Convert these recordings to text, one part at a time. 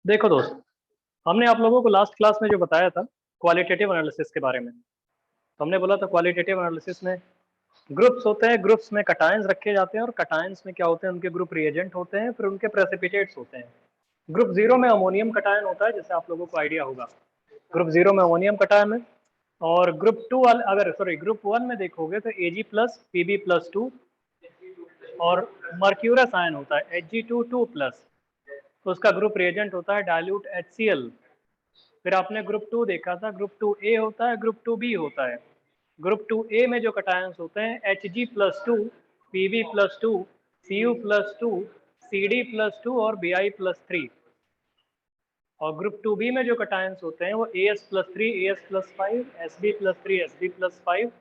देखो दोस्त, हमने आप लोगों को लास्ट क्लास में जो बताया था क्वालिटेटिव एनालिसिस के बारे में, तो हमने बोला था क्वालिटेटिव एनालिसिस में ग्रुप्स होते हैं, ग्रुप्स में कटायंस रखे जाते हैं और कटायंस में क्या होते हैं, उनके ग्रुप रिएजेंट होते हैं, फिर उनके प्रेसिपिटेट्स होते हैं। ग्रुप जीरो में अमोनियम कटायन होता है, जैसे आप लोगों को आइडिया होगा। ग्रुप जीरो में अमोनियम कटायन है। और ग्रुप टू अगर ग्रुप वन में देखोगे तो Ag प्लस Pb प्लस 2 और मर्क्यूरस आयन होता है Hg2 प्लस, तो उसका ग्रुप रिएजेंट होता है डाइल्यूट HCl। फिर आपने ग्रुप टू देखा था, ग्रुप टू ए होता है, ग्रुप टू बी होता है। ग्रुप टू ए में जो कटायंस होते हैं Hg plus 2, Pb plus 2, Cu plus 2, Cd plus 2 और Bi प्लस 3। और ग्रुप टू बी में जो कटायंस होते हैं वो As plus 3, As plus 5, Sb plus 3, Sb plus 5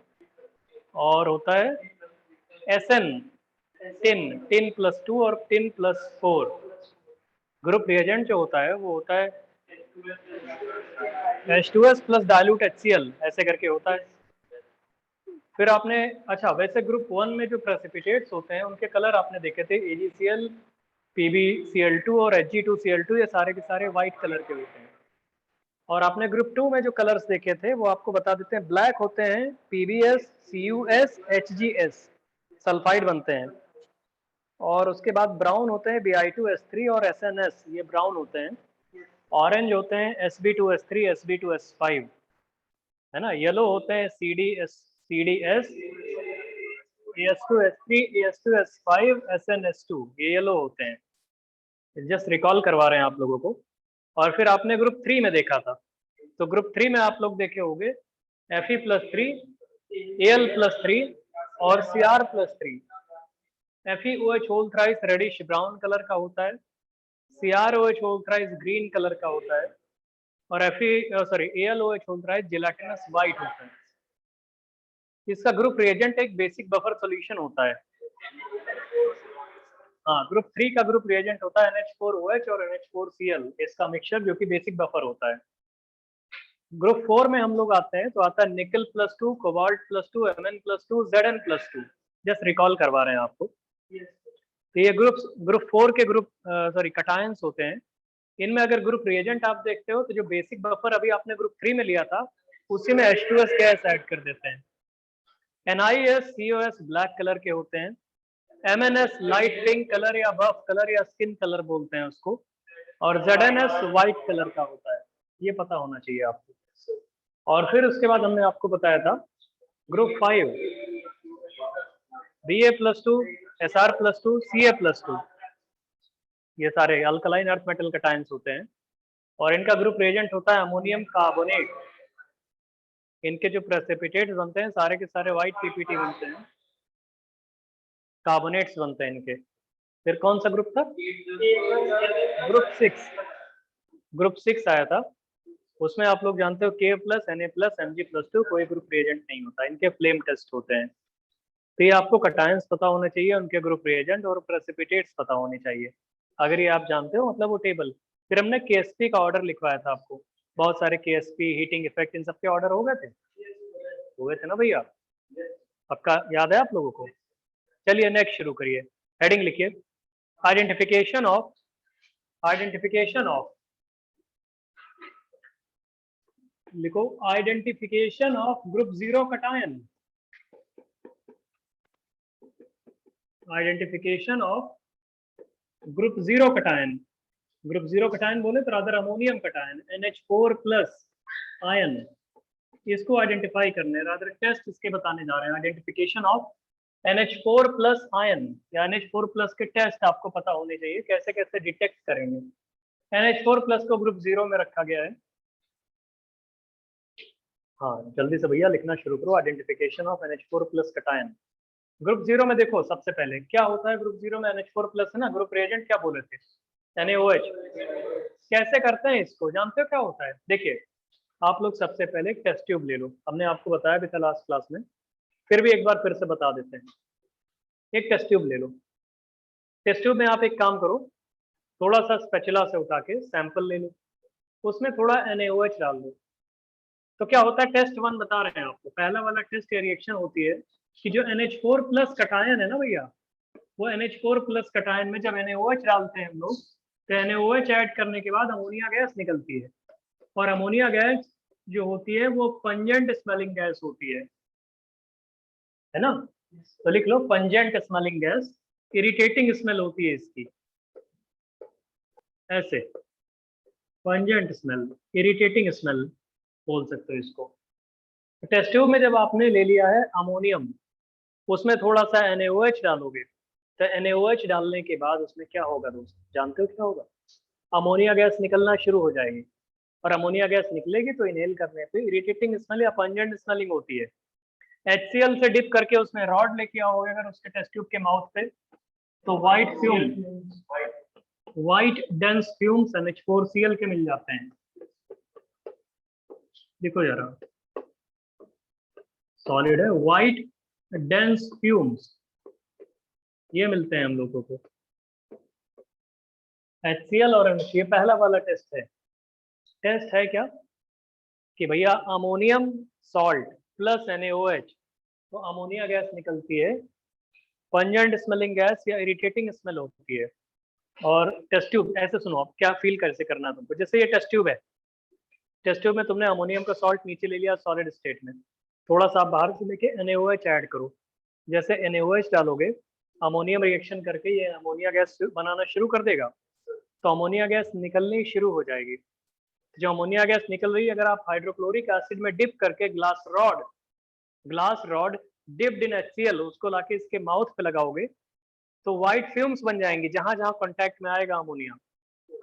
और होता है Sn टिन प्लस 2 और टिन प्लस 4। ग्रुप रिएजेंट जो होता है वो होता है H2S प्लस डाइल्यूट HCl, ऐसे करके होता है। फिर आपने अच्छा वैसे ग्रुप वन में जो प्रेसिपिटेट्स होते हैं उनके कलर आपने देखे थे AgCl, PbCl2 और Hg2Cl2, ये सारे के सारे व्हाइट कलर के होते हैं। और आपने ग्रुप टू में जो कलर्स देखे थे वो आपको बता देते हैं, ब्लैक होते हैं PbS, CuS, HgS, सल्फाइड बनते हैं। और उसके बाद ब्राउन होते हैं Bi2S3 और SNS, ये ब्राउन होते हैं। ऑरेंज होते हैं Sb2S3, Sb2S5, है ना। येलो होते हैं CDS, AS2S3, AS2S5, SNS2, ये येलो होते हैं। जस्ट रिकॉल करवा रहे हैं आप लोगों को। और फिर आपने ग्रुप थ्री में देखा था, तो ग्रुप थ्री में आप लोग देखे होंगे Fe+3, Al+3 और Cr+3। FeOH whole thrice reddish brown colour का होता है, CrOH whole thrice green colour का होता है और AlOH whole thrice gelatinous white होता है। इसका ग्रुप रिएजेंट एक बेसिक बफर सॉल्यूशन होता है। हाँ, ग्रुप थ्री का ग्रुप रिएजेंट होता है NH4OH और NH4Cl, इसका मिक्सचर जो कि बेसिक बफर होता है। ग्रुप फोर में हम लोग आते हैं तो आता है nickel plus 2, cobalt plus 2, Mn+2, Zn+2। Just recall करवा रहे हैं आपको। तो ये ग्रुप फोर के कटायंस होते हैं। इनमें अगर ग्रुप रिएजेंट आप देखते हो तो जो बेसिक बफर अभी आपने ग्रुप थ्री में लिया था उसी में H2S गैस ऐड कर देते हैं। NiS, COS ब्लैक कलर के होते हैं। MnS लाइट पिंक कलर या बफ कलर या स्किन कलर बोलते हैं उसको। और ZnS व्हाइट कलर का होता है, ये पता होना चाहिए आपको। और फिर उसके बाद हमने आपको बताया था ग्रुप 5 Ba+2, Sr+2, Ca+2, ये सारे अल्कलाइन अर्थ मेटल कटायंस होते हैं। और इनका ग्रुप रिएजेंट होता है अमोनियम कार्बोनेट। इनके जो प्रेसिपिटेट्स बनते हैं सारे के सारे व्हाइट PPT बनते हैं, कार्बोनेट्स बनते हैं इनके। फिर कौन सा ग्रुप था? ग्रुप सिक्स आया था। उसमें आप लोग जानते हो K+, Na+, Mg+2, कोई ग्रुप रिएजेंट नहीं होता, इनके फ्लेम टेस्ट होते हैं। तो ये आपको कटायंस पता होने चाहिए, उनके ग्रुप रिएजेंट और प्रेसिपिटेट्स पता होने चाहिए। अगर ये आप जानते हो मतलब वो टेबल। फिर हमने KSP का ऑर्डर लिखवाया था आपको, बहुत सारे KSP, हीटिंग इफेक्ट, इन सबके ऑर्डर हो गए थे ना भैया? पक्का याद है आप लोगों को? चलिए नेक्स्ट शुरू करिए। हेडिंग लिखिए, आइडेंटिफिकेशन ऑफ लिखो, identification of group zero cation. Identification of group zero cation. Group zero cation बोले तो rather ammonium cation, NH4+ ion, इसको आइडेंटिफाई करने, रादर टेस्ट इसके बताने जा रहे हैं। आइडेंटिफिकेशन ऑफ NH4+ आयन या NH4+ के टेस्ट आपको पता होने चाहिए, कैसे कैसे डिटेक्ट करेंगे। NH4+ को ग्रुप जीरो में रखा गया है। हाँ जल्दी से भैया लिखना शुरू करो, identification of NH4+ cation. Group zero में देखो, सबसे पहले क्या होता है ग्रुप जीरो में? NH4+ है ना, ग्रुप रिएजेंट क्या बोले थे? NaOH। कैसे करते हैं इसको, जानते हो क्या होता है? देखिए, आप लोग सबसे पहले एक टेस्ट ट्यूब ले लो, हमने आपको बताया भी था लास्ट क्लास में, फिर भी एक बार फिर से बता देते हैं। एक टेस्ट ट्यूब ले लो। टेस्ट ट्यूब में आप एक काम करो, थोड़ा सा स्पैचुला से उठा के सैंपल ले लो, उसमें थोड़ा NaOH डाल दो। तो क्या होता है, टेस्ट वन बता रहे हैं आपको, पहला वाला टेस्ट या रिएक्शन होती है कि जो NH4+ कटायन है ना भैया, वो NH4+ कटायन में जब NaOH डालते हैं हम लोग, तो NaOH ऐड करने के बाद अमोनिया गैस निकलती है, और अमोनिया गैस जो होती है वो पंजेंट स्मेलिंग गैस होती है ना। तो लिख लो pungent smelling gas, irritating smell होती है इसकी, ऐसे पंजेंट स्मेल, इरिटेटिंग स्मेल बोल सकते हो इसको। टेस्ट ट्यूब में जब आपने ले लिया है अमोनियम, उसमें थोड़ा सा NaOH डालोगे, तो NaOH डालने के बाद उसमें क्या होगा दोस्त, जानते हो क्या होगा? अमोनिया गैस निकलना शुरू हो जाएगी, और अमोनिया गैस निकलेगी तो इनहेल करने पे इरिटेटिंग स्मेल या पंजेंट स्मेलिंग होती है। HCl से डिप करके उसमें रॉड लेके आओगे अगर उसके टेस्ट ट्यूब के माउथ पे, तो white fume, white dense fumes NH4Cl के मिल जाते हैं। देखो जरा, सॉलिड है, व्हाइट डेंस फ्यूम्स ये मिलते हैं हम लोगों को। HCl और NH, ये पहला वाला टेस्ट है। टेस्ट है क्या कि भैया अमोनियम सॉल्ट प्लस NaOH, तो अमोनिया गैस निकलती है, पंजेंट स्मेलिंग गैस या इरिटेटिंग स्मेल होती है। और टेस्ट ट्यूब ऐसे सुनो, आप क्या फील कैसे करना है तुमको, जैसे ये टेस्ट ट्यूब है, टेस्ट ट्यूब में तुमने अमोनियम का सॉल्ट नीचे ले लिया सॉलिड स्टेट में, थोड़ा सा आप बाहर से लेके NaOH ऐड करो। जैसे NaOH डालोगे, अमोनियम रिएक्शन करके ये अमोनिया गैस बनाना शुरू कर देगा, तो अमोनिया गैस निकलनी शुरू हो जाएगी। जो अमोनिया गैस निकल रही है, अगर आप हाइड्रोक्लोरिक एसिड में डिप करके glass rod dipped in HCl उसको लाके इसके माउथ पे लगाओगे, तो व्हाइट फ्यूम्स बन जाएंगी जहां जहां कांटेक्ट में आएगा अमोनिया।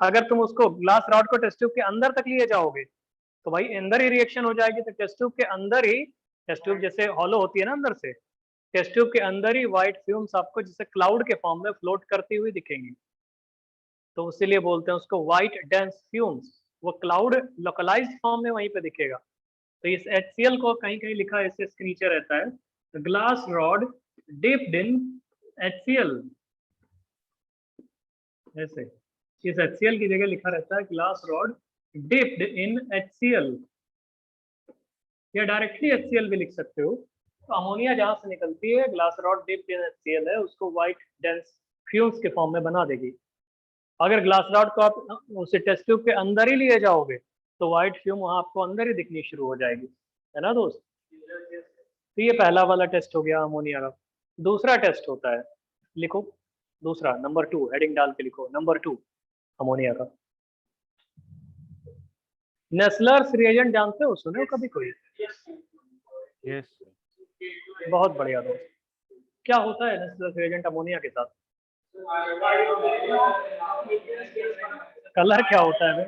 अगर तुम उसको ग्लास रॉड को टेस्ट ट्यूब के अंदर तक लिए जाओगे, तो भाई अंदर ही रिएक्शन हो जाएगी, तो टेस्ट ट्यूब के अंदर ही, टेस्ट ट्यूब जैसे हॉलो होती है ना अंदर से, टेस्ट ट्यूब के अंदर ही व्हाइट फ्यूम्स आपको जैसे क्लाउड के फॉर्म में फ्लोट करती हुई दिखेंगी, तो इसीलिए बोलते हैं उसको व्हाइट डेंस फ्यूम्स। वो क्लाउड लोकलाइज्ड फॉर्म में वहीं पे दिखेगा। तो इस HCl को कहीं कहीं लिखा है, इसके नीचे रहता है glass rod dipped in HCl, ऐसे इस HCl की जगह लिखा रहता है glass rod dipped in HCl, या डायरेक्टली HCl भी लिख सकते हो। तो अमोनिया जहां से निकलती है, glass rod dipped in HCl है, उसको व्हाइट डेंस फ्यूम्स के फॉर्म में बना देगी। अगर ग्लास रॉड को आप उसे टेस्ट ट्यूब के अंदर ही लिए जाओगे, तो व्हाइट फ्यूम वहां आपको अंदर ही दिखनी शुरू हो जाएगी, है ना दोस्त। तो ये पहला वाला टेस्ट हो गया अमोनिया का। दूसरा टेस्ट होता है, लिखो दूसरा, नंबर 2, हेडिंग डाल के लिखो नंबर 2 अमोनिया का। नेस्लर्स रिएजेंट जानते हो, सुने हो कभी कोई? यस। बहुत बढ़िया दोस्त। क्या होता है नेस्लर्स रिएजेंट अमोनिया के साथ? कलर क्या होता है?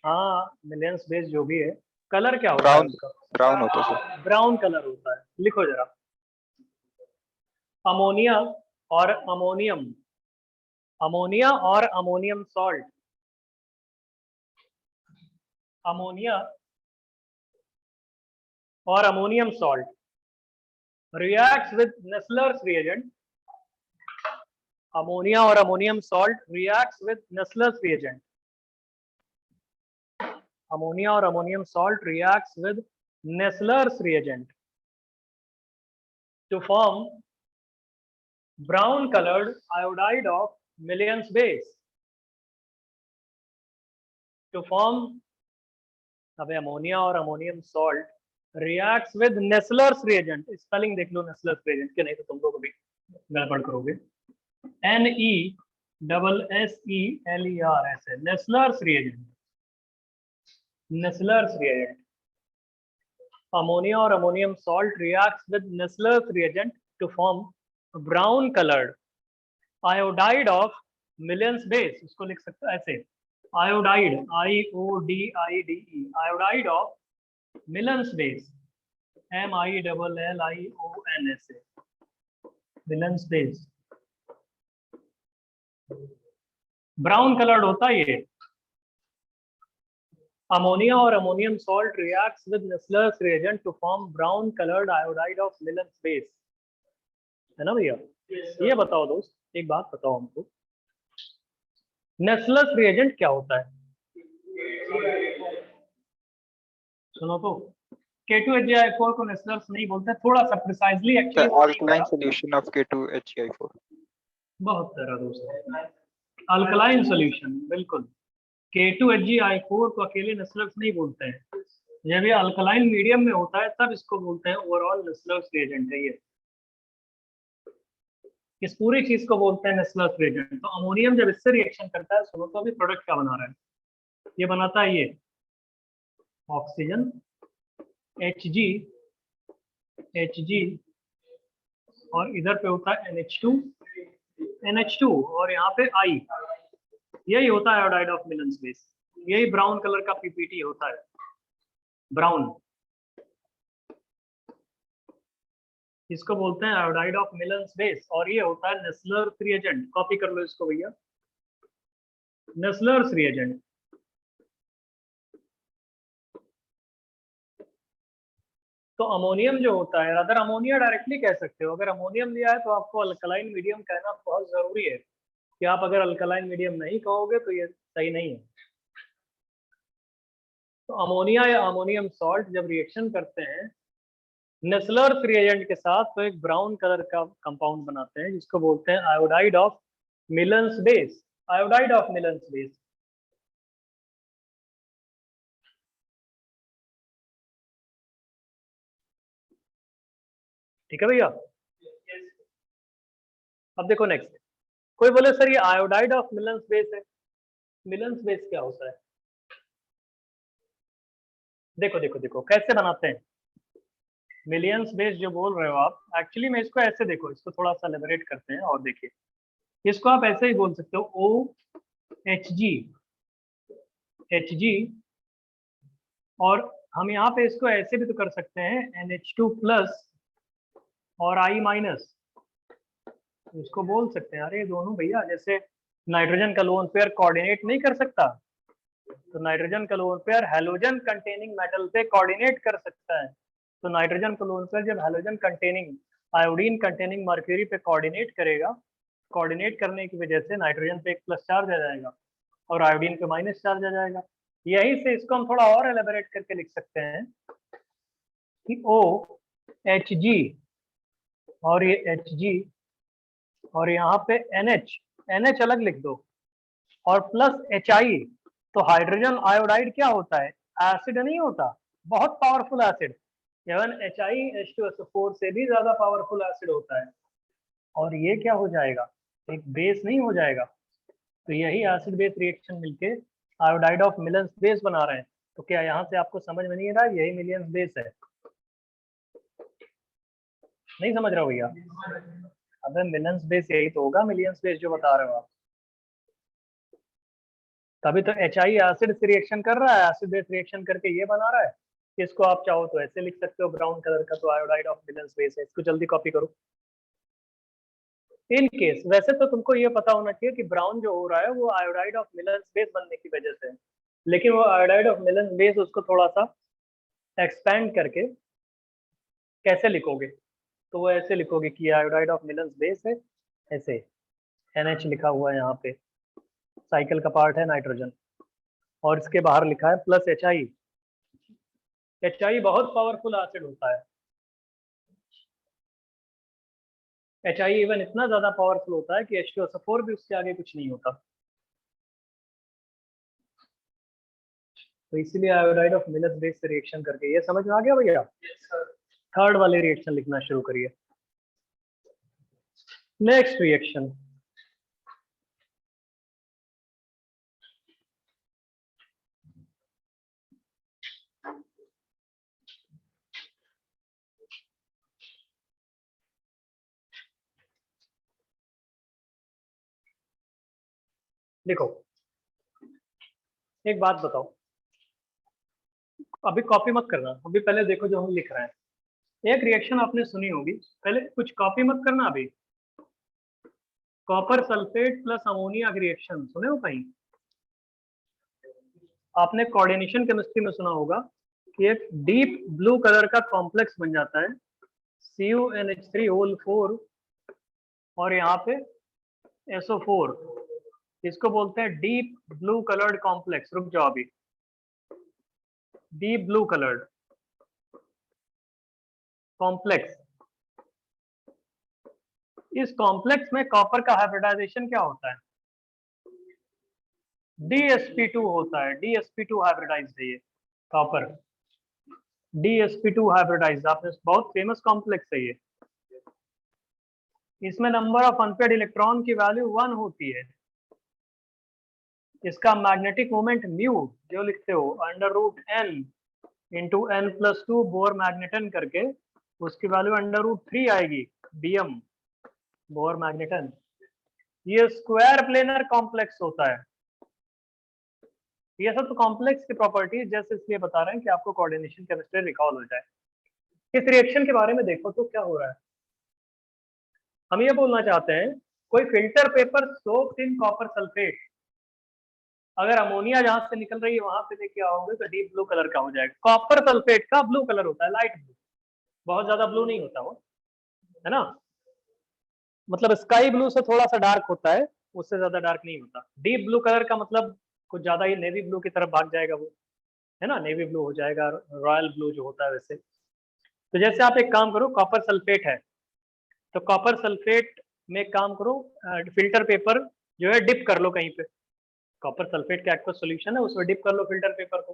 हाँ, मिलियंस बेस जो भी है, कलर क्या होता है उसका? ब्राउन होता है सर। ब्राउन कलर होता है। लिखो जरा, अमोनिया और अमोनियम, अमोनिया और अमोनियम सॉल्ट, अमोनिया और ammonium salt reacts with Nessler's reagent, ammonia और ammonium salt reacts with Nessler's reagent, ammonia और ammonium salt reacts with Nessler's reagent to form brown colored iodide of Millions base, to form, अब ammonia और ammonium salt reacts with Nessler's reagent, spelling देख लो Nessler's reagent के, नहीं तो तुम लोग भी गड़बड़ करोगे। NESSELER ऐसे, Nessler's reagent, Nessler's reagent, ammonia और ammonium salt reacts with Nessler's reagent to form brown colored iodide of Millions base, इसको लिख सकते हो ऐसे, iodide, IODIDE, iodide of Millions base, MILLION ऐसे, Millions base, ब्राउन कलर्ड होता है ये। अमोनिया और ammonium salt reacts with Nessler's reagent to form brown coloured iodide of Millon base, है ना भैया। ये बताओ दोस्त, एक बात बताओ हमको, नेस्लर्स रिएजेंट क्या होता है? सुनो तो, K2HgI4 को नेस्लर्स नहीं बोलते, थोड़ा सा precisely actually alkaline solution of K2HgI4। बहुत सारा दोस्त, अल्कलाइन सॉल्यूशन, बिल्कुल। K2HgI4 को अकेले नस्लर्स नहीं बोलते हैं, जब ये अल्कलाइन मीडियम में होता है तब इसको बोलते हैं ओवरऑल नस्लर्स रिएजेंट है ये। इस पूरी चीज को बोलते हैं नस्लर्स रिएजेंट। तो अमोनियम जब इससे रिएक्शन करता है, सुनो तो अभी प्रोडक्ट क्या बना रहा है, ये बनाता है ये ऑक्सीजन Hg और इधर पे होता है NH2 और यहाँ पे I, यही होता है आयोडाइड ऑफ मिलन्स बेस। यही ब्राउन कलर का पीपीटी होता है, ब्राउन, इसको बोलते हैं आयोडाइड ऑफ मिलन्स बेस। और ये होता है नेस्लर्स रिएजेंट। कॉपी कर लो इसको भैया, नेस्लर्स रिएजेंट। तो अमोनियम जो होता है, अगर अमोनिया डायरेक्टली कह सकते हो, अगर अमोनियम लिया है तो आपको अल्कलाइन मीडियम कहना बहुत जरूरी है, कि आप अगर अल्कलाइन मीडियम नहीं कहोगे तो ये सही नहीं है। तो अमोनिया या अमोनियम सॉल्ट जब रिएक्शन करते हैं नेस्लर्स रिएजेंट के साथ, तो एक ब्राउन कलर का कंपाउंड बनाते हैं जिसको बोलते हैं iodide of Millon's base. Iodide of Millon's base. ठीक है भैया। अब देखो नेक्स्ट, कोई बोले सर ये आयोडाइड ऑफ मिलन्स बेस है, मिलन्स बेस क्या होता है? देखो देखो देखो कैसे बनाते हैं मिलियंस बेस जो बोल रहे हो आप। एक्चुअली में इसको ऐसे देखो, इसको थोड़ा सा एलिबरेट करते हैं और देखिए, इसको आप ऐसे ही बोल सकते हो OHG, और हम यहाँ पे इसको ऐसे भी तो कर सकते हैं NH2 प्लस और I माइनस, इसको बोल सकते हैं। अरे दोनों भैया, जैसे नाइट्रोजन का लोन पेयर कोऑर्डिनेट नहीं कर सकता, तो नाइट्रोजन का lone pair halogen containing metal पे कोऑर्डिनेट कर सकता है। तो नाइट्रोजन का लोन पेयर जब halogen containing iodine containing mercury पे कोऑर्डिनेट करेगा, कोऑर्डिनेट करने की वजह से नाइट्रोजन पे एक प्लस चार्ज आ जाएगा और आयोडीन पे माइनस चार्ज आ जाएगा। यही से इसको हम थोड़ा और एलिबरेट करके लिख सकते हैं कि OHG और ये Hg और यहाँ पे NH अलग लिख दो और प्लस HI। तो हाइड्रोजन आयोडाइड क्या होता है? एसिड नहीं होता, बहुत पावरफुल एसिड। इवन HiH2SO4 से भी ज्यादा पावरफुल एसिड होता है। और ये क्या हो जाएगा? एक बेस नहीं हो जाएगा। तो यही एसिड बेस रिएक्शन मिलके आयोडाइड ऑफ मिलन्स बेस बना रहे हैं। तो क्या यहाँ से आपको समझ में नहीं आ रहा? यही मिलियंस बेस है। नहीं समझ रहा हो भैया? अबे मिलन्स बेस यही तो होगा, मिलियंस बेस जो बता रहे हो आप। तभी तो HI एसिड से रिएक्शन कर रहा है, एसिड बेस रिएक्शन करके ये बना रहा है। इसको आप चाहो तो ऐसे लिख सकते हो ब्राउन कलर का, तो आयोडाइड ऑफ मिलन्स बेस है। इसको जल्दी कॉपी करो। इन केस वैसे तो तुमको ये पता होना चाहिए कि ब्राउन जो हो रहा है वो आयोडाइड ऑफ मिलन्स बेस बनने की वजह से है, लेकिन वो आयोडाइड ऑफ मिलन्स बेस उसको थोड़ा सा एक्सपैंड करके कैसे लिखोगे? तो वो ऐसे लिखोगे कि आयोडाइड ऑफ मिलन्स बेस है, ऐसे NH लिखा हुआ है यहाँ पे, साइकिल का पार्ट है नाइट्रोजन, और इसके बाहर लिखा है प्लस HI। HI बहुत पावरफुल एसिड होता है। HI इवन इतना ज्यादा पावरफुल होता है कि H2SO4 भी उसके आगे कुछ नहीं होता। तो इसीलिए आयोडाइड ऑफ मिलन्स बेस से रिएक्शन करके, ये समझ में आ गया भैया? थर्ड वाले रिएक्शन लिखना शुरू करिए। नेक्स्ट रिएक्शन, देखो एक बात बताओ, अभी कॉपी मत करना, अभी पहले देखो जो हम लिख रहे हैं। एक रिएक्शन आपने सुनी होगी, पहले कुछ कॉपी मत करना। अभी कॉपर सल्फेट प्लस अमोनिया की रिएक्शन सुने हो कहीं? आपने कोऑर्डिनेशन केमिस्ट्री में सुना होगा कि एक डीप ब्लू कलर का कॉम्प्लेक्स बन जाता है CuNH3O4 और यहाँ पे SO4, इसको बोलते हैं डीप ब्लू कलर्ड कॉम्प्लेक्स। रुक जाओ अभी, डीप ब्लू कलर्ड कॉम्प्लेक्स। इस कॉम्प्लेक्स में कॉपर का हाइब्रिडाइजेशन क्या होता है? DsP2 होता है, DsP2 हाइब्रिडाइज्ड है ये कॉपर, DsP2 हाइब्रिडाइज्ड, आपने बहुत फेमस कॉम्प्लेक्स है ये। इसमें नंबर ऑफ अनपेड इलेक्ट्रॉन की वैल्यू 1 होती है। इसका मैग्नेटिक मोमेंट म्यू जो लिखते हो √n into n+2 bore magneton करके, उसकी वैल्यू √3 आएगी Bm बोर मैग्नेटन। ये स्क्वायर प्लेनर कॉम्प्लेक्स होता है। ये सब तो कॉम्प्लेक्स की प्रॉपर्टीज जैसे इसलिए बता रहे हैं कि आपको कोऑर्डिनेशन केमिस्ट्री रिकॉल हो जाए। इस रिएक्शन के बारे में देखो तो क्या हो रहा है। हम ये बोलना चाहते हैं कोई filter paper soaked in copper sulphate, अगर अमोनिया जहां से निकल रही है वहां पे लेके आओगे तो डीप ब्लू कलर का हो जाएगा। कॉपर सल्फेट का ब्लू कलर होता है, लाइट ब्लू, बहुत ज्यादा ब्लू नहीं होता वो, है ना, मतलब स्काई ब्लू से थोड़ा सा डार्क होता है, उससे ज्यादा डार्क नहीं होता। डीप ब्लू कलर का मतलब कुछ ज्यादा ही नेवी ब्लू की तरफ भाग जाएगा वो, है ना, नेवी ब्लू हो जाएगा, रॉयल ब्लू जो होता है वैसे। तो जैसे आप एक काम करो, कॉपर सल्फेट है तो कॉपर सल्फेट में एक काम करो, फिल्टर पेपर जो है डिप कर लो कहीं पे, कॉपर सल्फेट का एक्वस सॉल्यूशन है उसमें डिप कर लो फिल्टर पेपर को,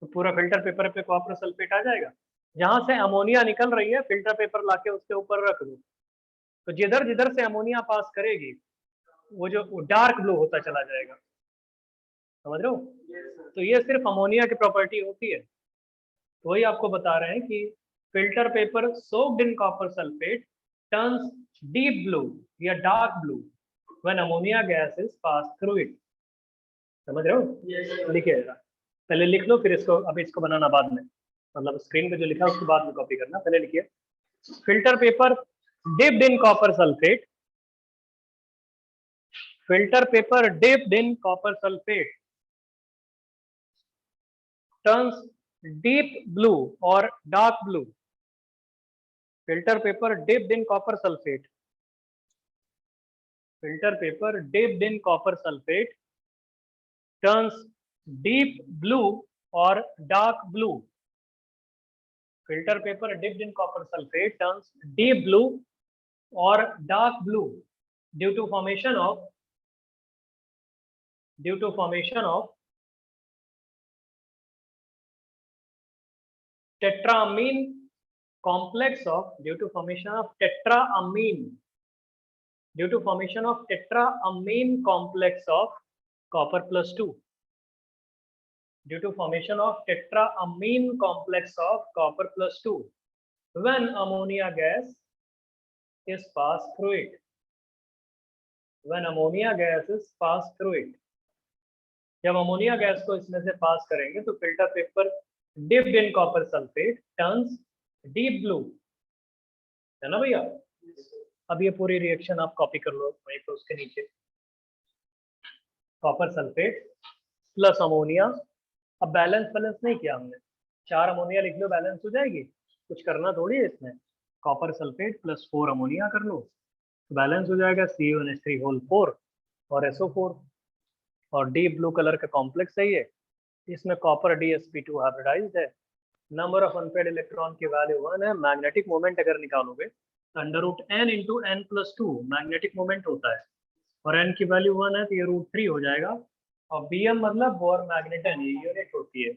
तो पूरा फिल्टर पेपर पे कॉपर सल्फेट आ जाएगा। जहां से अमोनिया निकल रही है फिल्टर पेपर लाके उसके ऊपर रख दो, तो जिधर जिधर से अमोनिया पास करेगी वो जो डार्क ब्लू होता चला जाएगा, समझ रहे हो। तो ये सिर्फ अमोनिया की प्रॉपर्टी होती है। तो वही आपको बता रहे हैं कि filter paper soaked in copper sulphate turns deep blue या dark blue when ammonia gas is pass through it. समझ रहे हो, लिखिए जरा, पहले लिख लो फिर इसको, अब इसको बनाना बाद में, मतलब स्क्रीन पे जो लिखा है उसको बाद में कॉपी करना, पहले लिखिए filter paper dipped in copper sulphate, filter paper dipped in copper sulfate turns deep blue or dark blue. Filter paper dipped in copper sulfate, filter paper dipped in copper sulfate turns deep blue or dark blue. Filter paper dipped in copper sulfate turns deep blue or dark blue due to formation of tetraamine complex of due to formation of tetraamine complex of copper +2, due to formation of tetraamine complex of copper +2 when ammonia gas is passed through it, when ammonia gas is passed through it। जब ammonia gas को इसमें से पास करेंगे तो filter paper dipped in copper sulphate turns deep blue, है ना भैया। अब ये पूरी रिएक्शन आप कॉपी कर लो वहीं पे उसके नीचे, कॉपर सल्फेट प्लस अमोनिया। अब बैलेंस नहीं किया हमने, 4 अमोनिया लिख लो बैलेंस हो जाएगी, कुछ करना थोड़ी है इसमें। कॉपर सल्फेट प्लस 4 अमोनिया कर लो तो बैलेंस हो जाएगा CuNH3 होल 4 और SO4, और डीप ब्लू कलर का कॉम्प्लेक्स है ये, इसमें कॉपर DsP2 हाइब्रिडाइज्ड है। नंबर ऑफ अनपेड इलेक्ट्रॉन की वैल्यू 1 है। मैग्नेटिक मोमेंट अगर निकालोगे √n into n+2 magnetic moment होता है, और n की वैल्यू 1 है तो ये √3 हो जाएगा, और Bm मतलब बोर मैग्नेटन, ये यूनिट होती है,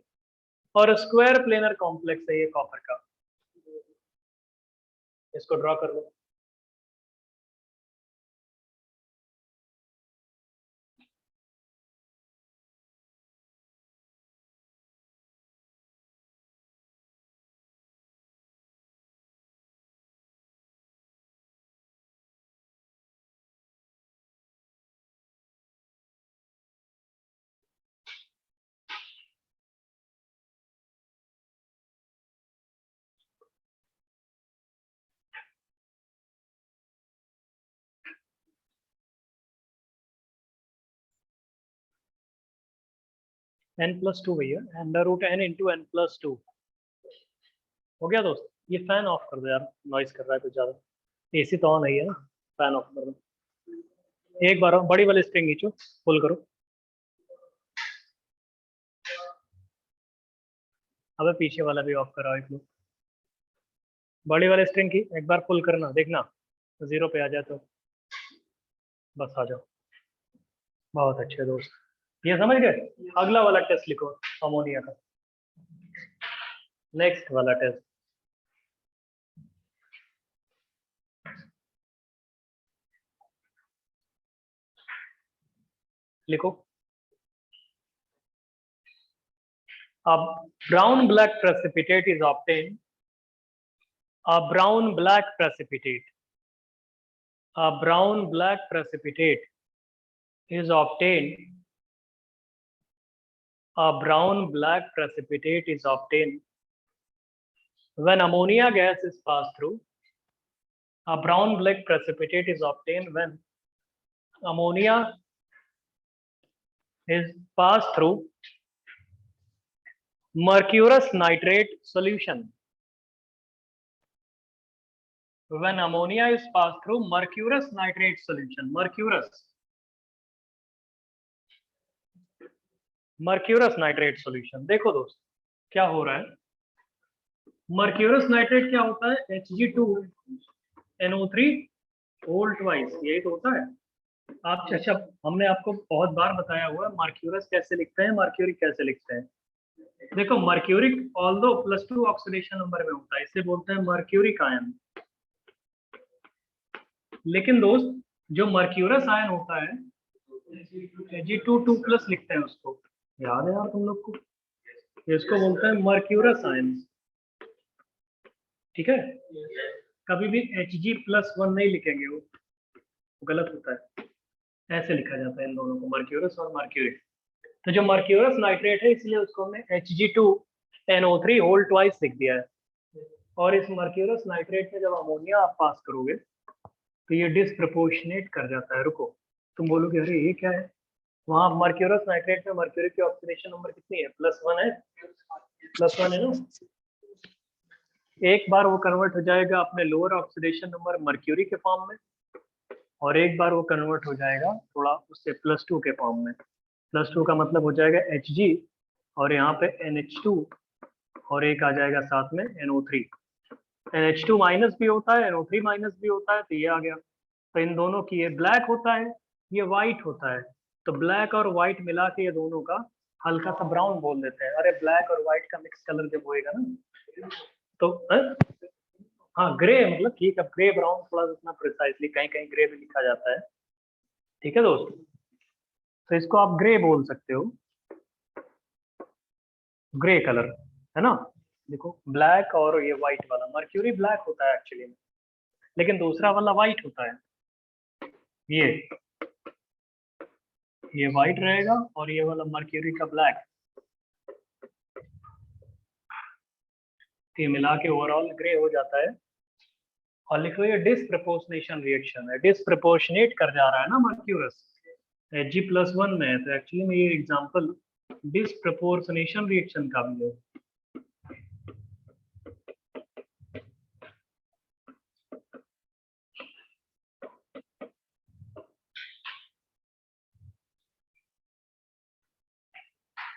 और स्क्वायर प्लेनर कॉम्प्लेक्स है ये कॉपर का। इसको ड्रॉ कर लो। n+2 भैया, √n इंटू n+2 हो गया दोस्त। ये फैन ऑफ कर दो यार, नॉइस कर रहा है कुछ ज्यादा, AC तो ऑन है ना, फैन ऑफ कर दो। एक बार बड़ी वाली स्ट्रिंग खींचो, पुल करो। अबे पीछे वाला भी ऑफ कराओ एक लोग, बड़ी वाली स्ट्रिंग की एक बार पुल करना, देखना 0 पे आ जाए तो बस आ जाओ। बहुत अच्छे दोस्त, ये समझ गए? अगला वाला टेस्ट लिखो अमोनिया का, नेक्स्ट वाला टेस्ट लिखो। अब brown black precipitate is obtained. A brown black precipitate. A brown black precipitate is obtained. A brown black precipitate is obtained when ammonia gas is passed through. A brown black precipitate is obtained when ammonia is passed through mercurous nitrate solution. When ammonia is passed through mercurous nitrate solution. Mercurous nitrate solution. देखो दोस्त क्या हो रहा है, mercurous nitrate क्या होता है, Hg2NO3 whole twice, यही तो होता है। आप अच्छा, हमने आपको बहुत बार बताया हुआ है मर्क्यूरस कैसे लिखते हैं, मर्क्यूरिक कैसे लिखते हैं। देखो मर्क्यूरिक ऑल्दो +2 ऑक्सीडेशन नंबर में होता है, इसे बोलते हैं मर्क्यूरिक आयन। लेकिन दोस्त जो मर्क्यूरस आयन होता है Ag2 लिखते हैं, उसको याद है यार तुम लोग को, इसको बोलते हैं मर्क्यूरस आयन। ठीक है, कभी भी Hg+1 नहीं लिखेंगे, वो गलत होता है, ऐसे लिखा जाता है इन दोनों को, मर्क्यूरस और मर्क्यूरिक। तो जो मर्क्यूरस नाइट्रेट है इसलिए उसको हमने Hg2NO3 होल ट्वाइस लिख दिया है। और इस मर्क्यूरस नाइट्रेट में जब अमोनिया आप पास करोगे तो ये डिसप्रपोर्शनेट कर जाता है। रुको, तुम बोलोगे अरे ये क्या है, वहां मर्क्यूरस नाइट्रेट में मर्क्यूरी की ऑक्सीडेशन नंबर कितनी है, +1 है, +1 है ना। एक बार वो कन्वर्ट हो जाएगा अपने लोअर ऑक्सीडेशन नंबर मर्क्यूरी के फॉर्म में, और एक बार वो कन्वर्ट हो जाएगा थोड़ा उससे +2 के फॉर्म में। +2 का मतलब हो जाएगा Hg, और यहाँ पे NH2, और एक आ जाएगा साथ में NO3। NH2 माइनस भी होता है, NO3 माइनस भी होता है, तो ये आ गया। तो इन दोनों की ये ब्लैक होता है, ये व्हाइट होता है, तो ब्लैक और व्हाइट मिला के ये दोनों का हल्का सा ब्राउन बोल देते हैं। अरे ब्लैक और व्हाइट का मिक्स कलर जब होएगा ना तो हाँ ग्रे, मतलब ठीक है, ग्रे ब्राउन थोड़ा उतना प्रिसाइजली, कहीं कहीं ग्रे भी लिखा जाता है। ठीक है दोस्त, तो इसको आप ग्रे बोल सकते हो, ग्रे कलर है ना। देखो ब्लैक और ये व्हाइट वाला, मर्क्यूरी ब्लैक होता है एक्चुअली में, लेकिन दूसरा वाला व्हाइट होता है। ये व्हाइट रहेगा और ये वाला मर्क्यूरी का ब्लैक, ये मिला के ओवरऑल ग्रे हो जाता है। और लिखो ये डिसप्रपोर्शनेशन रिएक्शन है, डिसप्रपोर्शनेट कर जा रहा है ना मर्क्यूरस Hg+1 में, तो एक्चुअली में ये एग्जांपल डिसप्रपोर्शनेशन रिएक्शन का भी है।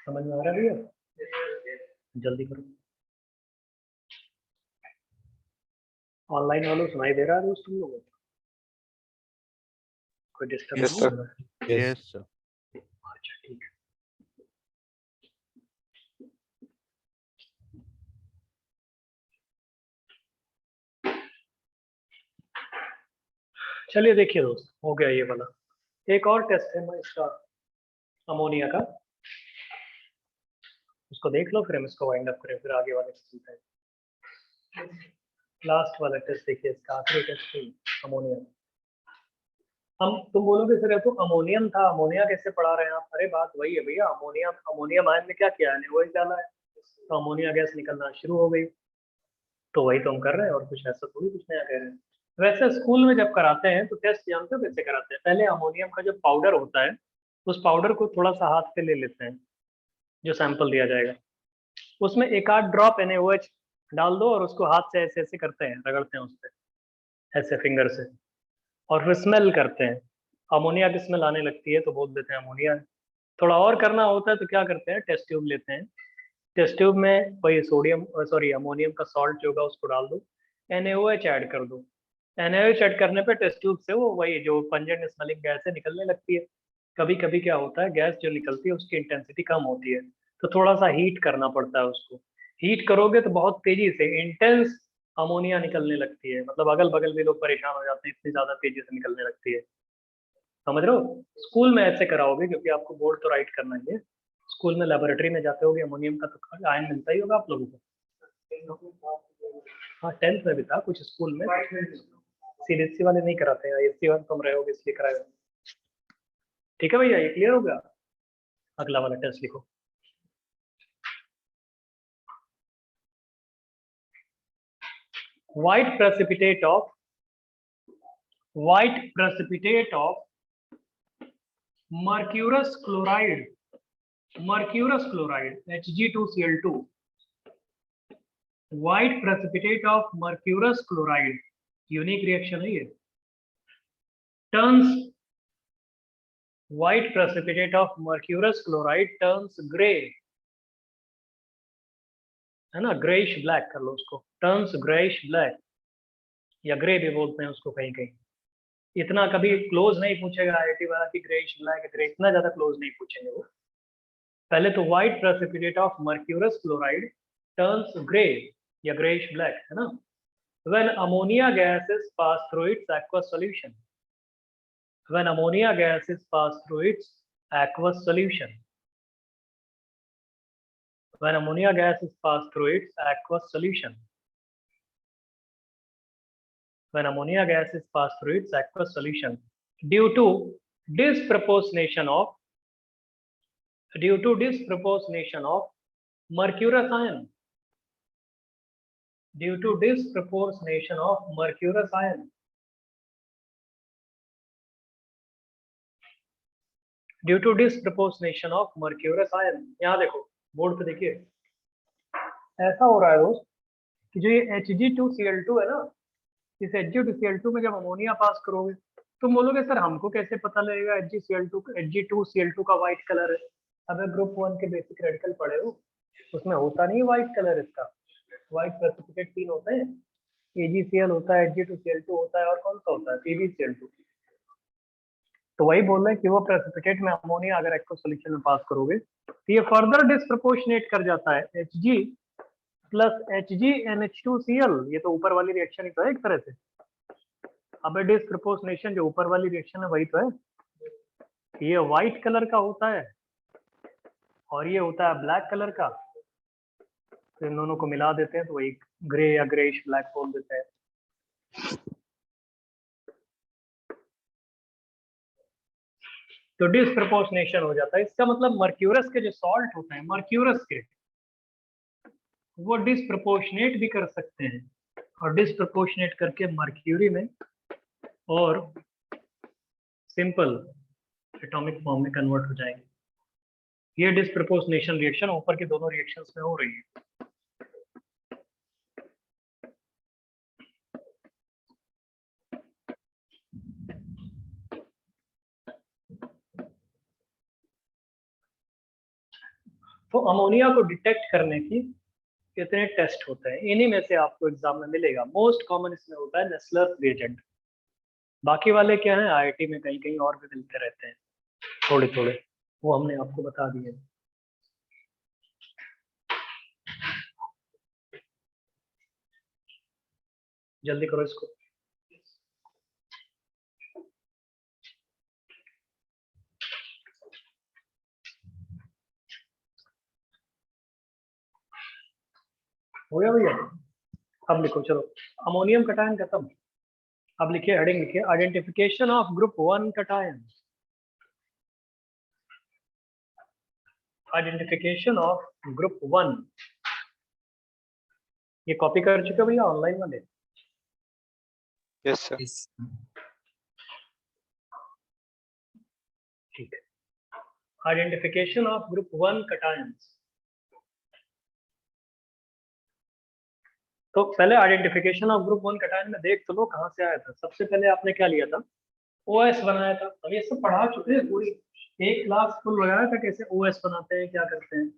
समझ में आ रहा है भैया? जल्दी करो, ऑनलाइन वालों सुनाई दे रहा है दोस्त तुम लोगों को? कोई डिस्टर्ब Yes, नहीं sir. हो रहा है? Yes, sir. अच्छा ठीक है। चलिए देखिए दोस्त, हो गया ये वाला। एक और टेस्ट है मैं इसका अमोनिया का, उसको देख लो, फिर हम इसको वाइंड अप करें, फिर आगे वाले चलते हैं। लास्ट वाला टेस्ट देखिए, इसका आखिरी टेस्ट है अमोनिया। तुम बोलोगे सर ये तो अमोनियम था, अमोनिया कैसे पढ़ा रहे हैं आप? अरे बात वही है भैया, अमोनियम आयन में क्या किया है, वही डाला है, तो अमोनिया गैस निकलना शुरू हो गई। तो वही तो हम कर रहे हैं, और कुछ ऐसा थोड़ी कुछ नया कह रहे हैं। वैसे स्कूल में जब कराते हैं तो टेस्ट जानते हो कैसे कराते हैं? पहले अमोनियम का जो पाउडर होता है, उस पाउडर को थोड़ा सा हाथ पे ले लेते हैं, जो सैंपल दिया जाएगा उसमें एक आध ड्रॉप NaOH डाल दो, और उसको हाथ से ऐसे ऐसे करते हैं, रगड़ते हैं उस पर ऐसे फिंगर से, और फिर स्मेल करते हैं। अमोनिया की स्मेल आने लगती है तो बोल देते हैं अमोनिया है। थोड़ा और करना होता है तो क्या करते हैं, टेस्ट ट्यूब लेते हैं, टेस्ट ट्यूब में वही अमोनियम का सॉल्ट जो होगा उसको डाल दो, NaOH ऐड कर दो। NaOH ऐड करने पे टेस्ट ट्यूब से वो वही जो पंजेंट स्मेलिंग गैस है निकलने लगती है। कभी कभी क्या होता है, गैस जो निकलती है उसकी इंटेंसिटी कम होती है, तो थोड़ा सा हीट करना पड़ता है उसको। हीट करोगे तो बहुत तेजी से इंटेंस अमोनिया निकलने लगती है, मतलब अगल बगल भी लोग परेशान हो जाते हैं, इतनी ज्यादा तेजी से निकलने लगती है। समझ रहे हो? स्कूल में ऐसे कराओगे, क्योंकि आपको बोर्ड तो राइट करना ही है। स्कूल में लेबोरेटरी में जाते होगे, अमोनियम का तो आयन मिलता ही होगा आप लोगों को। हाँ 10th में भी था कुछ स्कूल में, सीबीएसई वाले नहीं कराते हैं, एससी वाले तुम रहे होगे इसलिए कराए। ठीक है भैया, ये क्लियर हो गया? अगला वाला टेस्ट लिखो। white precipitate of mercurous chloride Hg2Cl2, white precipitate of mercurous chloride, unique reaction है ये। turns white precipitate of mercurous chloride turns gray, है ना, ग्रेइश ब्लैक कर लो उसको, टर्न्स ग्रेइश ब्लैक, या ग्रे भी बोलते हैं उसको कहीं कहीं। इतना कभी क्लोज नहीं पूछेगा आईआईटी वाला कि ग्रेइश ब्लैक है, ग्रे इतना ज्यादा क्लोज नहीं पूछेंगे वो। पहले तो white precipitate of mercurous chloride turns grey या ग्रेइश ब्लैक, है ना, when ammonia gas is pass through it's aqueous solution, when ammonia gas is passed through its aqueous solution, when ammonia gas is passed through its aqueous solution, when ammonia gas is passed through its aqueous solution, due to disproportionation of mercurous ion, due to disproportionation of mercurous ion, due to disproportionation of mercurous ion। यहाँ देखो board पे देखिए, ऐसा हो रहा है दोस्त कि जो ये Hg2Cl2 है ना, इस Hg2Cl2 में जब अमोनिया पास करोगे, तुम बोलोगे सर हमको कैसे पता लगेगा Hg2Cl2 का व्हाइट कलर है। अब ग्रुप 1 के बेसिक रेडिकल पढ़े हो, उसमें होता नहीं व्हाइट कलर, इसका व्हाइट प्रेसिपिटेट 3 होते हैं, AgCl होता है, Hg2Cl2 होता है, और कौन सा होता है, PbCl2। तो वही बोल रहे हैं कि वो प्रेसिपिटेट में अमोनिया अगर एक्वस सॉल्यूशन में पास करोगे तो ये फर्दर डिस्प्रपोर्शनेट कर जाता है, Hg प्लस HgNH2Cl, ये तो ऊपर वाली रिएक्शन ही तो है एक तरह से। अब डिस्प्रपोर्शनेशन जो ऊपर वाली रिएक्शन है वही तो है, ये व्हाइट कलर का होता है और ये होता है ब्लैक कलर का, तो इन दोनों को मिला देते हैं तो वही ग्रे या ग्रेइश ब्लैक बोल देते हैं। तो डिस्प्रपोर्शनेशन हो जाता है, इसका मतलब मर्क्यूरस के जो सॉल्ट होते हैं, मर्क्यूरस के, वो डिस्प्रपोर्शनेट भी कर सकते हैं, और डिस्प्रपोर्शनेट करके मर्क्यूरी में और सिंपल एटॉमिक फॉर्म में कन्वर्ट हो जाएंगे। ये डिस्प्रपोर्शनेशन रिएक्शन ऊपर के दोनों रिएक्शंस में हो रही है। तो अमोनिया को डिटेक्ट करने की कितने टेस्ट होते हैं, इन्हीं में से आपको एग्जाम में मिलेगा। मोस्ट कॉमन इसमें होता है नेस्लर रिएजेंट, बाकी वाले क्या है आईआईटी में कहीं कहीं और भी मिलते रहते हैं थोड़े थोड़े, वो हमने आपको बता दिए। जल्दी करो इसको। हो गया भैया? अब लिखो चलो, अमोनियम कटायन खत्म। अब लिखिए, हेडिंग लिखिए, identification of group 1 cation, identification of group 1। ये कॉपी कर चुके भैया ऑनलाइन वाले? Yes sir. ठीक है, आइडेंटिफिकेशन ऑफ ग्रुप 1 कटायंस। तो पहले आइडेंटिफिकेशन ऑफ ग्रुप 1 कटायन में देख तो लो कहाँ से आया था। सबसे पहले आपने क्या लिया था, OS बनाया था। अब ये सब पढ़ा चुके हैं, पूरी एक क्लास फुल लगाया था कैसे OS बनाते हैं, क्या करते हैं।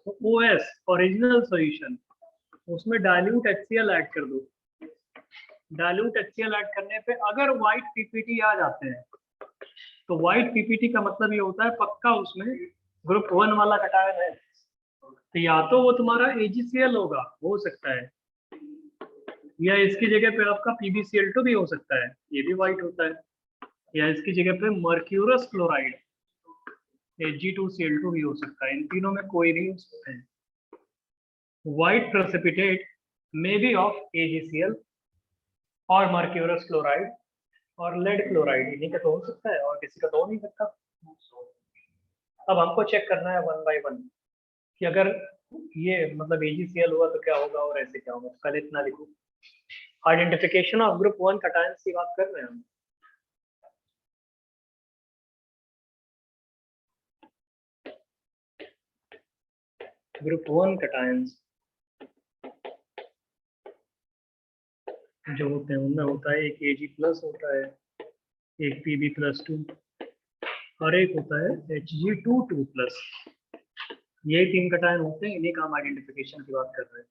तो OS ओरिजिनल सॉल्यूशन, उसमें डाइल्यूट HCl ऐड कर दो। डाइल्यूट HCl ऐड करने पे अगर व्हाइट PPT आ जाते हैं तो व्हाइट पीपीटी का मतलब ये होता है पक्का उसमें ग्रुप 1 वाला कटायन है, तो या तो वो तुम्हारा AgCl होगा, हो सकता है, या इसकी जगह पे आपका PbCl2 भी हो सकता है, ये भी व्हाइट होता है, या इसकी जगह पे मर्क्यूरस क्लोराइड Ag2Cl2 भी हो सकता है, इन तीनों में कोई नहीं हो सकता है। White precipitate may be of AgCl और मर्क्यूरस क्लोराइड और लेड क्लोराइड, इन्हीं का तो हो सकता है और किसी का तो हो नहीं सकता। अब हमको चेक करना है 1 by 1 कि अगर ये मतलब AgCl हुआ तो क्या होगा और ऐसे क्या होगा। पहले इतना लिखो, आइडेंटिफिकेशन ऑफ ग्रुप 1 कटायंस की बात कर रहे हैं हम। ग्रुप 1 कटायंस जो होते हैं उनमें होता है एक Ag प्लस होता है, एक Pb+2 और एक होता है Hg2 प्लस। ये 3 कटायन होते हैं, इन्हीं का हम आइडेंटिफिकेशन की बात कर रहे हैं।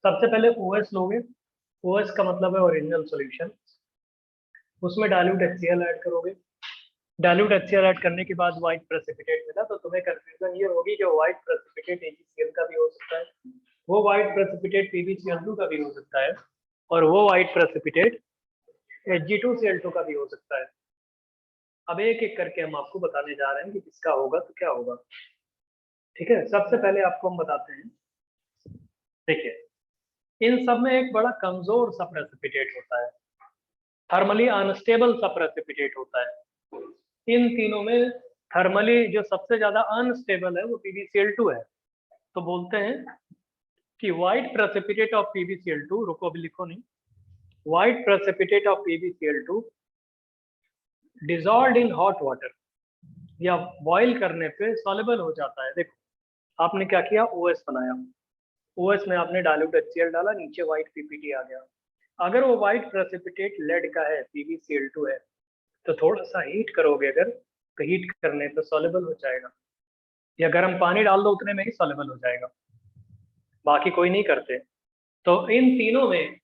सबसे पहले OS लोगे, OS का मतलब है ओरिजिनल सॉल्यूशन, उसमें डाइल्यूट HCl ऐड करोगे। डाइल्यूट HCl ऐड करने के बाद व्हाइट प्रेसिपिटेट मिला तो तुम्हें कंफ्यूजन ये होगी कि व्हाइट प्रेसिपिटेट AgCl का भी हो सकता है, वो व्हाइट प्रेसिपिटेट PbCl2 का भी हो सकता है, और वो व्हाइट प्रेसिपिटेट Hg2Cl2 का भी हो सकता है। अब एक एक करके हम आपको बताने जा रहे हैं कि किसका होगा तो क्या होगा। ठीक है, सबसे पहले आपको हम बताते हैं, देखिए इन सब में एक बड़ा कमजोर सा प्रेसिपिटेट होता है, थर्मली अनस्टेबल सा प्रेसिपिटेट होता है। इन तीनों में थर्मली जो सबसे ज्यादा अनस्टेबल है वो PbCl2 है। तो बोलते हैं कि व्हाइट प्रेसिपिटेट ऑफ PbCl2, रुको अभी लिखो नहीं, white precipitate of PbCl2 dissolved in hot water या बॉईल करने पे सॉल्युबल हो जाता है। देखो आपने क्या किया, OS बनाया, OS में आपने डाइल्यूट HCl डाला, नीचे व्हाइट PPT आ गया। अगर वो व्हाइट प्रेसिपिटेट लेड का है, PbCl2 है, तो थोड़ा सा हीट करोगे अगर, तो हीट करने पे सॉल्युबल हो जाएगा, या गर्म पानी डाल दो उतने में ही सॉल्युबल हो जाएगा, बाकी कोई नहीं करते। तो इन तीनों में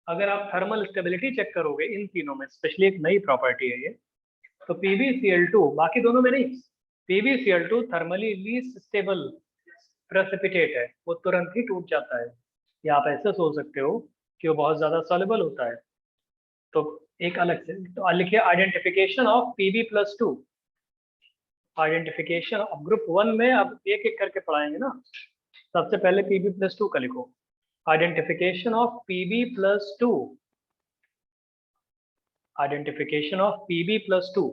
अगर आप थर्मल स्टेबिलिटी चेक करोगे, इन तीनों में स्पेशली एक नई प्रॉपर्टी है ये, तो PbCl2, बाकी दोनों में नहीं, PbCl2 thermally least stable precipitate है, वो तुरंत ही टूट जाता है, या आप ऐसे सोच सकते हो कि वो बहुत ज्यादा सॉल्युबल होता है। तो एक अलग से तो लिखिए identification of Pb+2, identification of group 1 में अब एक एक करके पढ़ाएंगे ना। सबसे पहले Pb+2 का लिखो, identification of Pb+2, identification of Pb+2,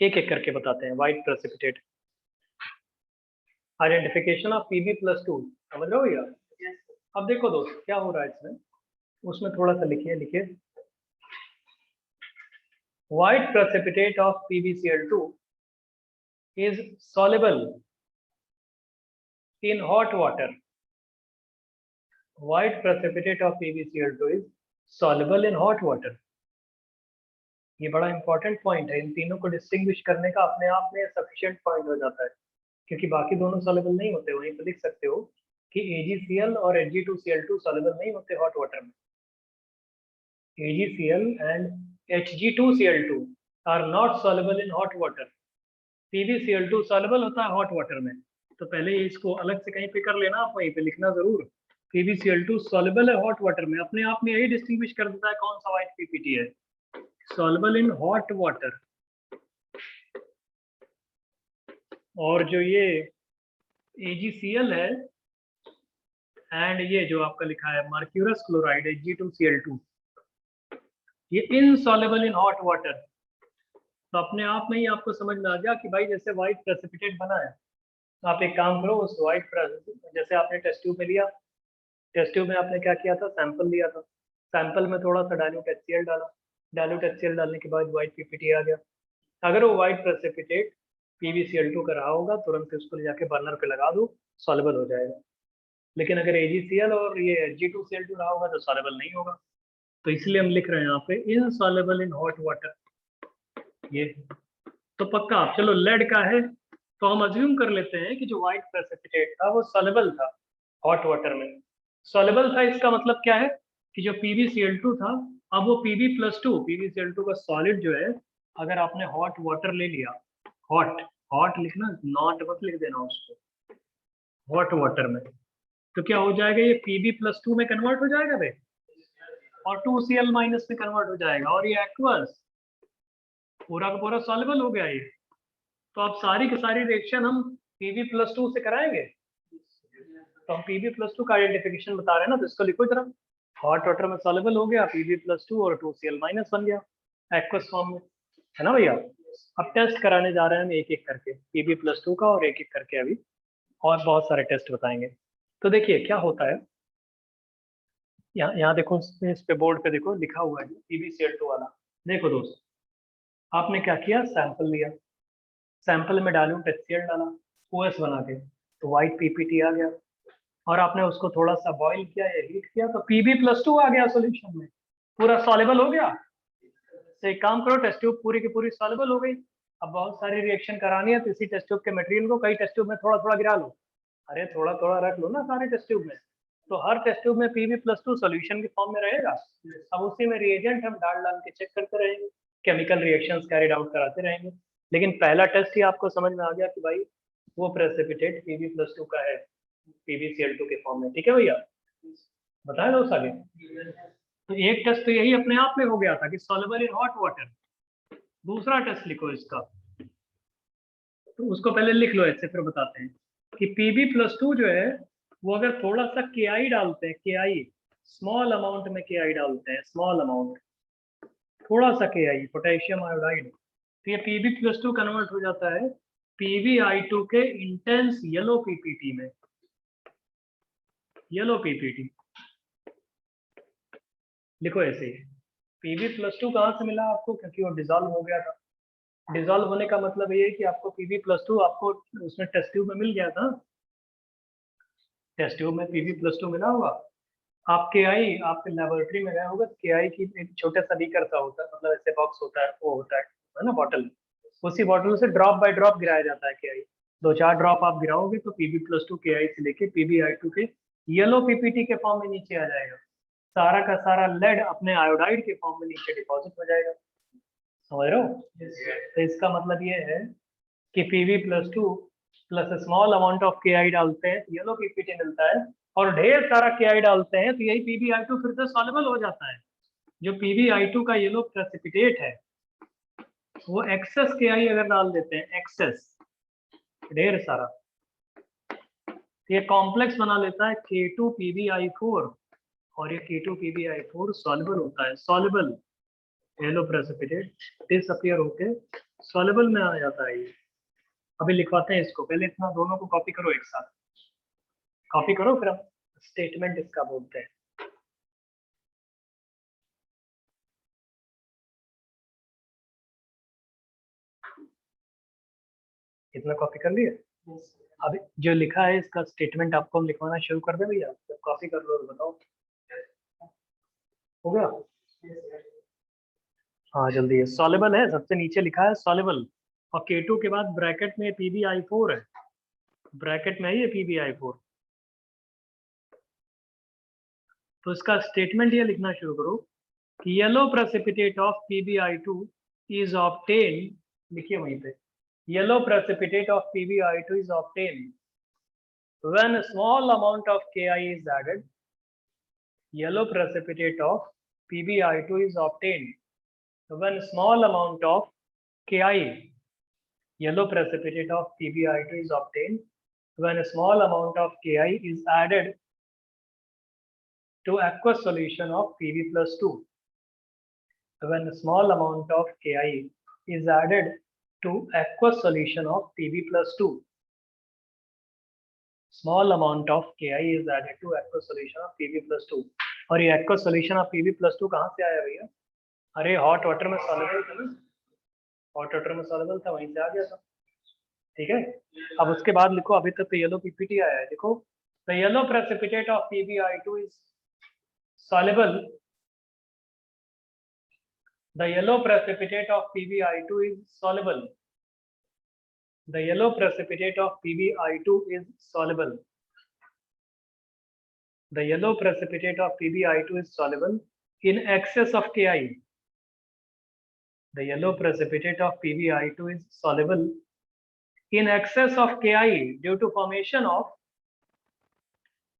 एक एक करके बताते हैं। White precipitate, identification of Pb+2, समझ रहे हो भैया? अब देखो दोस्त क्या हो रहा है इसमें, उसमें थोड़ा सा लिखिए white precipitate of PbCl2 is soluble in hot water. White precipitate of PbCl2 is soluble in hot water. ये बड़ा इंपॉर्टेंट पॉइंट है, इन तीनों को डिस्टिंग्विश करने का अपने आप में सफिशिएंट पॉइंट हो जाता है, क्योंकि बाकी दोनों सॉल्युबल नहीं होते। वहीं पे लिख सकते हो कि AgCl और Hg2Cl2 सॉल्युबल नहीं होते हॉट वाटर में। AgCl and Hg2Cl2 are not soluble in hot water. PbCl2 soluble होता है हॉट वाटर में। तो पहले इसको अलग से कहीं पे कर लेना, आप वहीं पे लिखना जरूर, PbCl2 सॉल्युबल है हॉट वाटर में। अपने आप में यही डिस्टिंग्विश कर देता है कौन सा व्हाइट पीपीटी है, सॉल्युबल इन हॉट वाटर। और जो ये AgCl है एंड ये जो आपका लिखा है मर्क्यूरस क्लोराइड Hg2Cl2, ये इनसॉल्युबल इन हॉट वाटर। तो अपने आप में ही आपको समझ में आ गया कि भाई जैसे व्हाइट प्रेसिपिटेट बना है, तो आप एक काम करो, उस व्हाइट जैसे आपने टेस्ट ट्यूब में लिया, टेस्ट ट्यूब में आपने क्या किया था, सैंपल लिया था, सैंपल में थोड़ा सा डाइल्यूट HCl डाला, डाइल्यूट HCl डालने के बाद व्हाइट पीपीटी आ गया। अगर वो व्हाइट प्रेसिपिटेट PbCl2 का रहा होगा, तुरंत उसको ले जाके बर्नर पे लगा दो, सॉल्युबल हो जाएगा। लेकिन अगर AgCl और ये Hg2Cl2 रहा होगा तो सॉल्युबल नहीं होगा। तो इसलिए हम लिख रहे हैं यहाँ पे इनसॉल्युबल इन हॉट वाटर। ये तो पक्का आप चलो लेड का है तो हम अज्यूम कर लेते हैं कि जो व्हाइट प्रेसिपिटेट था वो सॉल्युबल था हॉट वाटर में। सॉल्युबल था इसका मतलब क्या है कि जो PbCl2 था, अब वो Pb+2, PbCl2 का सॉलिड जो है अगर आपने हॉट वाटर ले लिया, हॉट हॉट लिखना, नॉट मत लिख देना उसको, हॉट वाटर में, तो क्या हो जाएगा, ये Pb+2 में कन्वर्ट हो जाएगा बे, और 2Cl माइनस में कन्वर्ट हो जाएगा, और ये एक्वस पूरा का पूरा सॉल्युबल हो गया ये। तो अब सारी की सारी रिएक्शन हम Pb+2 से कराएंगे। तो हम Pb+2 का आइडेंटिफिकेशन बता रहे हैं ना, तो इसको लिखो जरा। हॉट वाटर में सॉल्युबल हो गया Pb+2 और 2Cl माइनस बन गया एक्वस फॉर्म में, है ना भैया। अब टेस्ट कराने जा रहे हैं हम एक एक करके Pb+2 का, और एक एक करके अभी और बहुत सारे टेस्ट बताएंगे। तो देखिए क्या होता है, यहाँ देखो, इस पे बोर्ड पे देखो लिखा हुआ है PbCl2 वाला। देखो दोस्त, आपने क्या किया, सैंपल लिया, सैंपल में डालूं HCl डाला, OS बना के, तो व्हाइट PPT आ गया, और आपने उसको थोड़ा सा बॉईल किया या हीट किया, तो Pb+2 आ गया सॉल्यूशन में, पूरा सॉल्युबल हो गया। तो एक काम करो, टेस्ट ट्यूब पूरी की पूरी सॉल्युबल हो गई। अब बहुत सारी रिएक्शन करानी है, तो इसी टेस्ट ट्यूब के मटेरियल को कई टेस्ट ट्यूब में थोड़ा थोड़ा गिरा लो, अरे थोड़ा थोड़ा रख लो ना सारे टेस्ट ट्यूब में, तो हर टेस्ट ट्यूब में Pb+2 सॉल्यूशन के फॉर्म में रहेगा। अब उसी में रिएजेंट हम डाल डाल के चेक करते रहेंगे, केमिकल रिएक्शंस कैरिड आउट कराते रहेंगे। लेकिन पहला टेस्ट ही आपको समझ में आ गया कि भाई वो प्रेसिपिटेट Pb+2 का है, PbCl2 के फॉर्म में। ठीक है भैया, बताएं दोस्त आगे। तो एक टेस्ट तो यही अपने आप में हो गया था कि सॉल्युबल इन हॉट वाटर। दूसरा टेस्ट लिखो इसका, तो उसको पहले लिख लो ऐसे, फिर बताते हैं कि Pb+2 जो है वो अगर थोड़ा सा Ki डालते हैं, Ki स्मॉल अमाउंट में Ki डालते हैं, स्मॉल अमाउंट, थोड़ा सा Ki पोटेशियम आयोडाइड, तो ये Pb+2 कन्वर्ट हो जाता है PbI2 के इंटेंस येलो PPT में, येलो PPT लिखो ऐसे ही। Pb+2 कहाँ से मिला आपको, क्योंकि वो डिजॉल्व हो गया था। डिजॉल्व होने का मतलब ये है कि आपको Pb+2 आपको उसमें टेस्ट ट्यूब में मिल गया था, टेस्ट ट्यूब में Pb+2 मिला होगा। आप Ki आपके लेबोरेटरी में गए होगा, तो Ki की एक छोटा सा बीकर सा होता है, मतलब ऐसे बॉक्स होता है, वो होता है ना बॉटल, उसी बॉटल से ड्रॉप बाय ड्रॉप गिराया जाता है Ki। 2-4 ड्रॉप आप गिराओगे तो Pb+2 Ki से लेके PbI2 के येलो PPT के फॉर्म में नीचे आ जाएगा, सारा का सारा लेड अपने आयोडाइड के फॉर्म में नीचे डिपॉजिट हो जाएगा। समझ रहे हो? तो इसका मतलब ये है कि Pb+2 plus small amount of Ki डालते हैं, येलो PPT मिलता है, और ढेर सारा Ki डालते हैं, तो यही PbI2 फिर से सॉल्युबल हो जाता है। जो PbI2 का येलो प्रेसिपिटेट है, वो एक्सेस Ki अगर डाल देते हैं, एक्सेस ढेर सारा, तो ये कॉम्प्लेक्स बना लेता है K2PbI4, और ये K2PbI4 सॉल्युबल होता है, सॉल्युबल येलो प्रेसिपिटेट डिसअपीयर होके सॉल्युबल में आ जाता है ये। अभी लिखवाते हैं इसको, पहले इतना दोनों को कॉपी करो एक साथ, कॉपी करो, फिर हम स्टेटमेंट इसका बोलते हैं। इतना कॉपी कर लिए? अभी जो लिखा है इसका स्टेटमेंट आपको हम लिखवाना शुरू कर दे भैया, जब कॉपी कर लो तो बताओ, हो गया? हाँ जल्दी है, सॉल्युबल है, सबसे नीचे लिखा है सॉल्युबल, और K2 के बाद ब्रैकेट में PbI4 है, ब्रैकेट में है ये PbI4। तो इसका स्टेटमेंट ये लिखना शुरू करो कि yellow precipitate of PbI2 is obtain, लिखिए वहीं पे, yellow precipitate of PbI2 is obtain when a small amount of Ki is added. Yellow precipitate of PbI2 is obtained when a small amount of Ki, yellow precipitate of PbI2 is obtained when a small amount of Ki is added to aqueous solution of Pb+2. When a small amount of Ki is added to aqueous solution of Pb+2. Small amount of Ki is added to aqueous solution of Pb+2. और ये aqueous solution of Pb+2 कहाँ से आया भैया? अरे hot water में soluble था ना, हॉट वाटर में सॉल्युबल था, वहीं से आ गया था। ठीक है, अब उसके बाद लिखो, अभी तक तो येलो PPT आया है, देखो the yellow precipitate of PbI2 is soluble. The yellow precipitate of PbI2 is soluble. The yellow precipitate of PbI2 is soluble. The yellow precipitate of PbI2 is soluble in excess of Ki. The yellow precipitate of PbI2 is soluble in excess of Ki due to formation of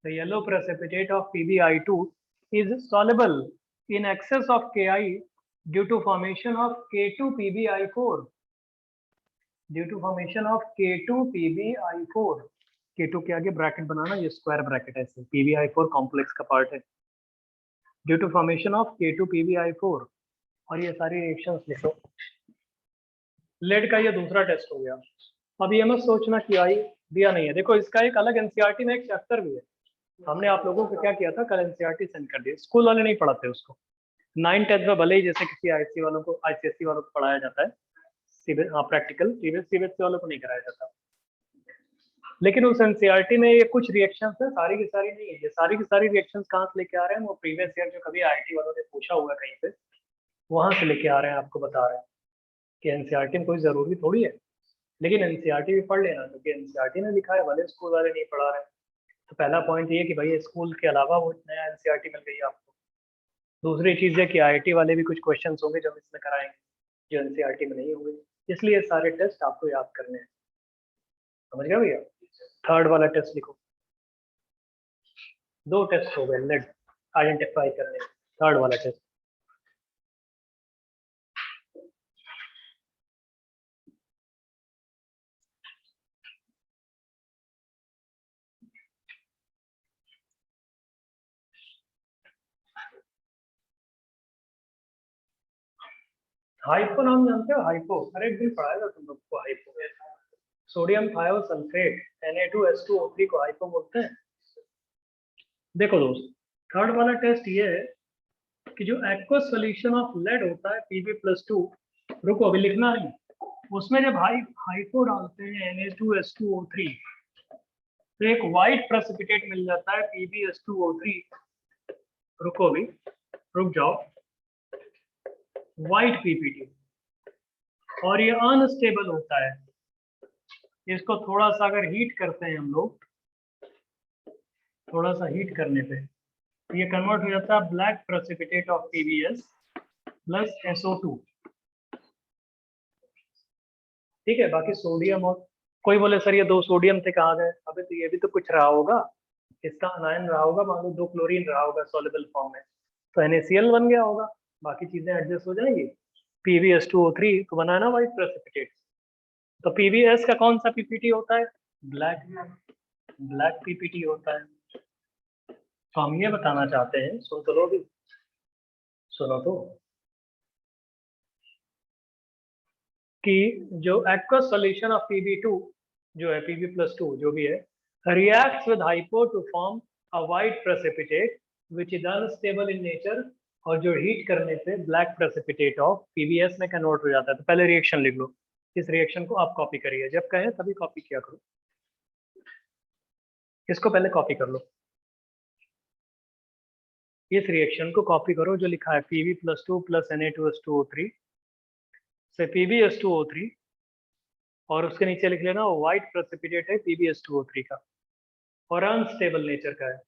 the yellow precipitate of PbI2 is soluble in excess of Ki due to formation of K2PbI4 due to formation of K2PbI4 K2 के आगे bracket बनाना, ये square bracket है, ऐसे PbI4 complex का part है, due to formation of K2PbI4। और ये सारी रिएक्शंस लिखो। लेड का ये दूसरा टेस्ट हो गया। अब ये मत सोचना कि आई दिया नहीं है, देखो इसका एक अलग एनसीईआरटी में एक चैप्टर भी है। हमने आप लोगों को क्या किया था, कल एनसीईआरटी सेंड कर दिया, स्कूल वाले नहीं पढ़ाते उसको। 9th-10th में भले ही जैसे किसी आईसी वालों को, आईसीएसई वालों को पढ़ाया जाता है प्रैक्टिकल, सीबीएसई वालों को नहीं कराया जाता, लेकिन उस एनसीईआरटी में ये कुछ रिएक्शंस है, सारी की सारी नहीं है। ये सारी की सारी रिएक्शंस कहाँ से लेके आ रहे हैं, वो प्रीवियस ईयर जो कभी आईआईटी वालों ने पूछा हुआ कहीं पे, वहां से लेके आ रहे हैं, आपको बता रहे हैं कि एनसीईआरटी में कोई जरूरी थोड़ी है, लेकिन एनसीईआरटी भी पढ़ लेना, क्योंकि एनसीईआरटी ने लिखा है, भले स्कूल वाले नहीं पढ़ा रहे। तो पहला पॉइंट ये कि भाई स्कूल के अलावा वो नया एनसीईआरटी मिल गई आपको। दूसरी चीज है कि आईआईटी वाले भी कुछ क्वेश्चन होंगे जो हम इसमें कराएंगे, जो एनसीईआरटी में नहीं होंगे, इसलिए सारे टेस्ट आपको याद करने हैं। समझ गया भैया? थर्ड वाला टेस्ट लिखो। 2 टेस्ट हो गए लेड आइडेंटिफाई करने, थर्ड वाला टेस्ट। हाइपो नाम जानते हो? हाइपो, अरे एक दिन पढ़ाया था तुम लोग को हाइपो। सोडियम थायोसल्फेट Na2H2O3 को हाइपो बोलते हैं। देखो दोस्त, थर्ड वाला टेस्ट ये है कि जो एक्वस सॉल्यूशन ऑफ लेड होता है Pb+2, रुको अभी लिखना नहीं, उसमें जब हाइपो डालते हैं Na2H2O3 तो एक व्हाइट प्रेसिपिटेट मिल जाता है Pb+2O3। रुको अभी, रुक जाओ, व्हाइट पीपीटी, और ये अनस्टेबल होता है। इसको थोड़ा सा अगर हीट करते हैं हम लोग, थोड़ा सा हीट करने पे ये कन्वर्ट हो जाता है black precipitate of PbS plus SO2। ठीक है, बाकी सोडियम, और कोई बोले सर ये 2 सोडियम थे कहाँ गए, अबे तो ये भी तो कुछ रहा होगा, इसका अनायन रहा होगा, मान लो 2 क्लोरीन रहा होगा सॉल्युबल फॉर्म में, तो NaCl बन गया होगा, बाकी चीजें एडजस्ट हो जाएंगी। Pbs2O3 तो बना है ना व्हाइट प्रेसिपिटेट, तो PbS का कौन सा पीपीटी होता है? ब्लैक पीपीटी होता है। तो हम ये बताना चाहते हैं, सुन तो लो भी, सुनो तो, कि जो एक्वस सॉल्यूशन ऑफ Pb2 जो है, Pb+2 जो भी है, reacts with hypo to form a white precipitate which is unstable in nature, और जो हीट करने पे ब्लैक प्रेसिपिटेट ऑफ PbS में कन्वर्ट हो जाता है। तो पहले रिएक्शन लिख लो, इस रिएक्शन को आप कॉपी करिए, जब कहें तभी कॉपी किया करो, इसको पहले कॉपी कर लो, इस रिएक्शन को कॉपी करो जो लिखा है Pb+2 प्लस Na2H2O3 से Pbs2O3, और उसके नीचे लिख लेना व्हाइट प्रेसिपिटेट है Pbs2O3 का, और अनस्टेबल नेचर का है।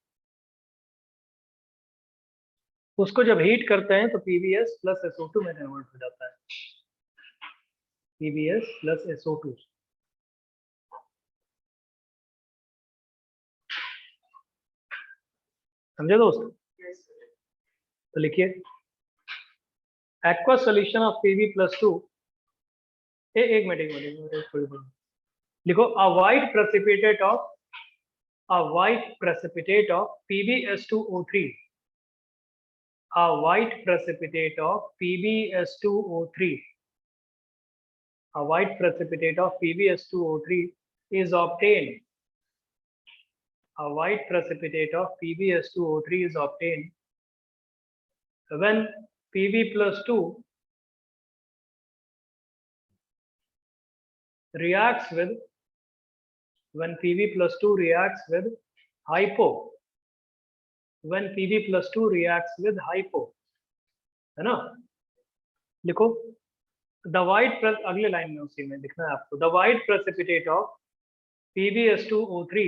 उसको जब हीट करते हैं तो Pbs प्लस SO2 में कन्वर्ट हो जाता है, Pbs प्लस SO2। समझे दोस्त? तो लिखिए एक्वा सॉल्यूशन ऑफ Pb+2, एक मिनट लिखो, a white precipitate of PbS2O3, a white precipitate of PbS2O3, a white precipitate of PbS2O3 is obtained, a white precipitate of PbS2O3 is obtained when Pb+2 reacts with, when Pb+2 reacts with hypo, when Pb+2 reacts with hypo, है ना? लिखो the white, अगले line में उसी में लिखना है आपको, the white precipitate of Pbs2O3,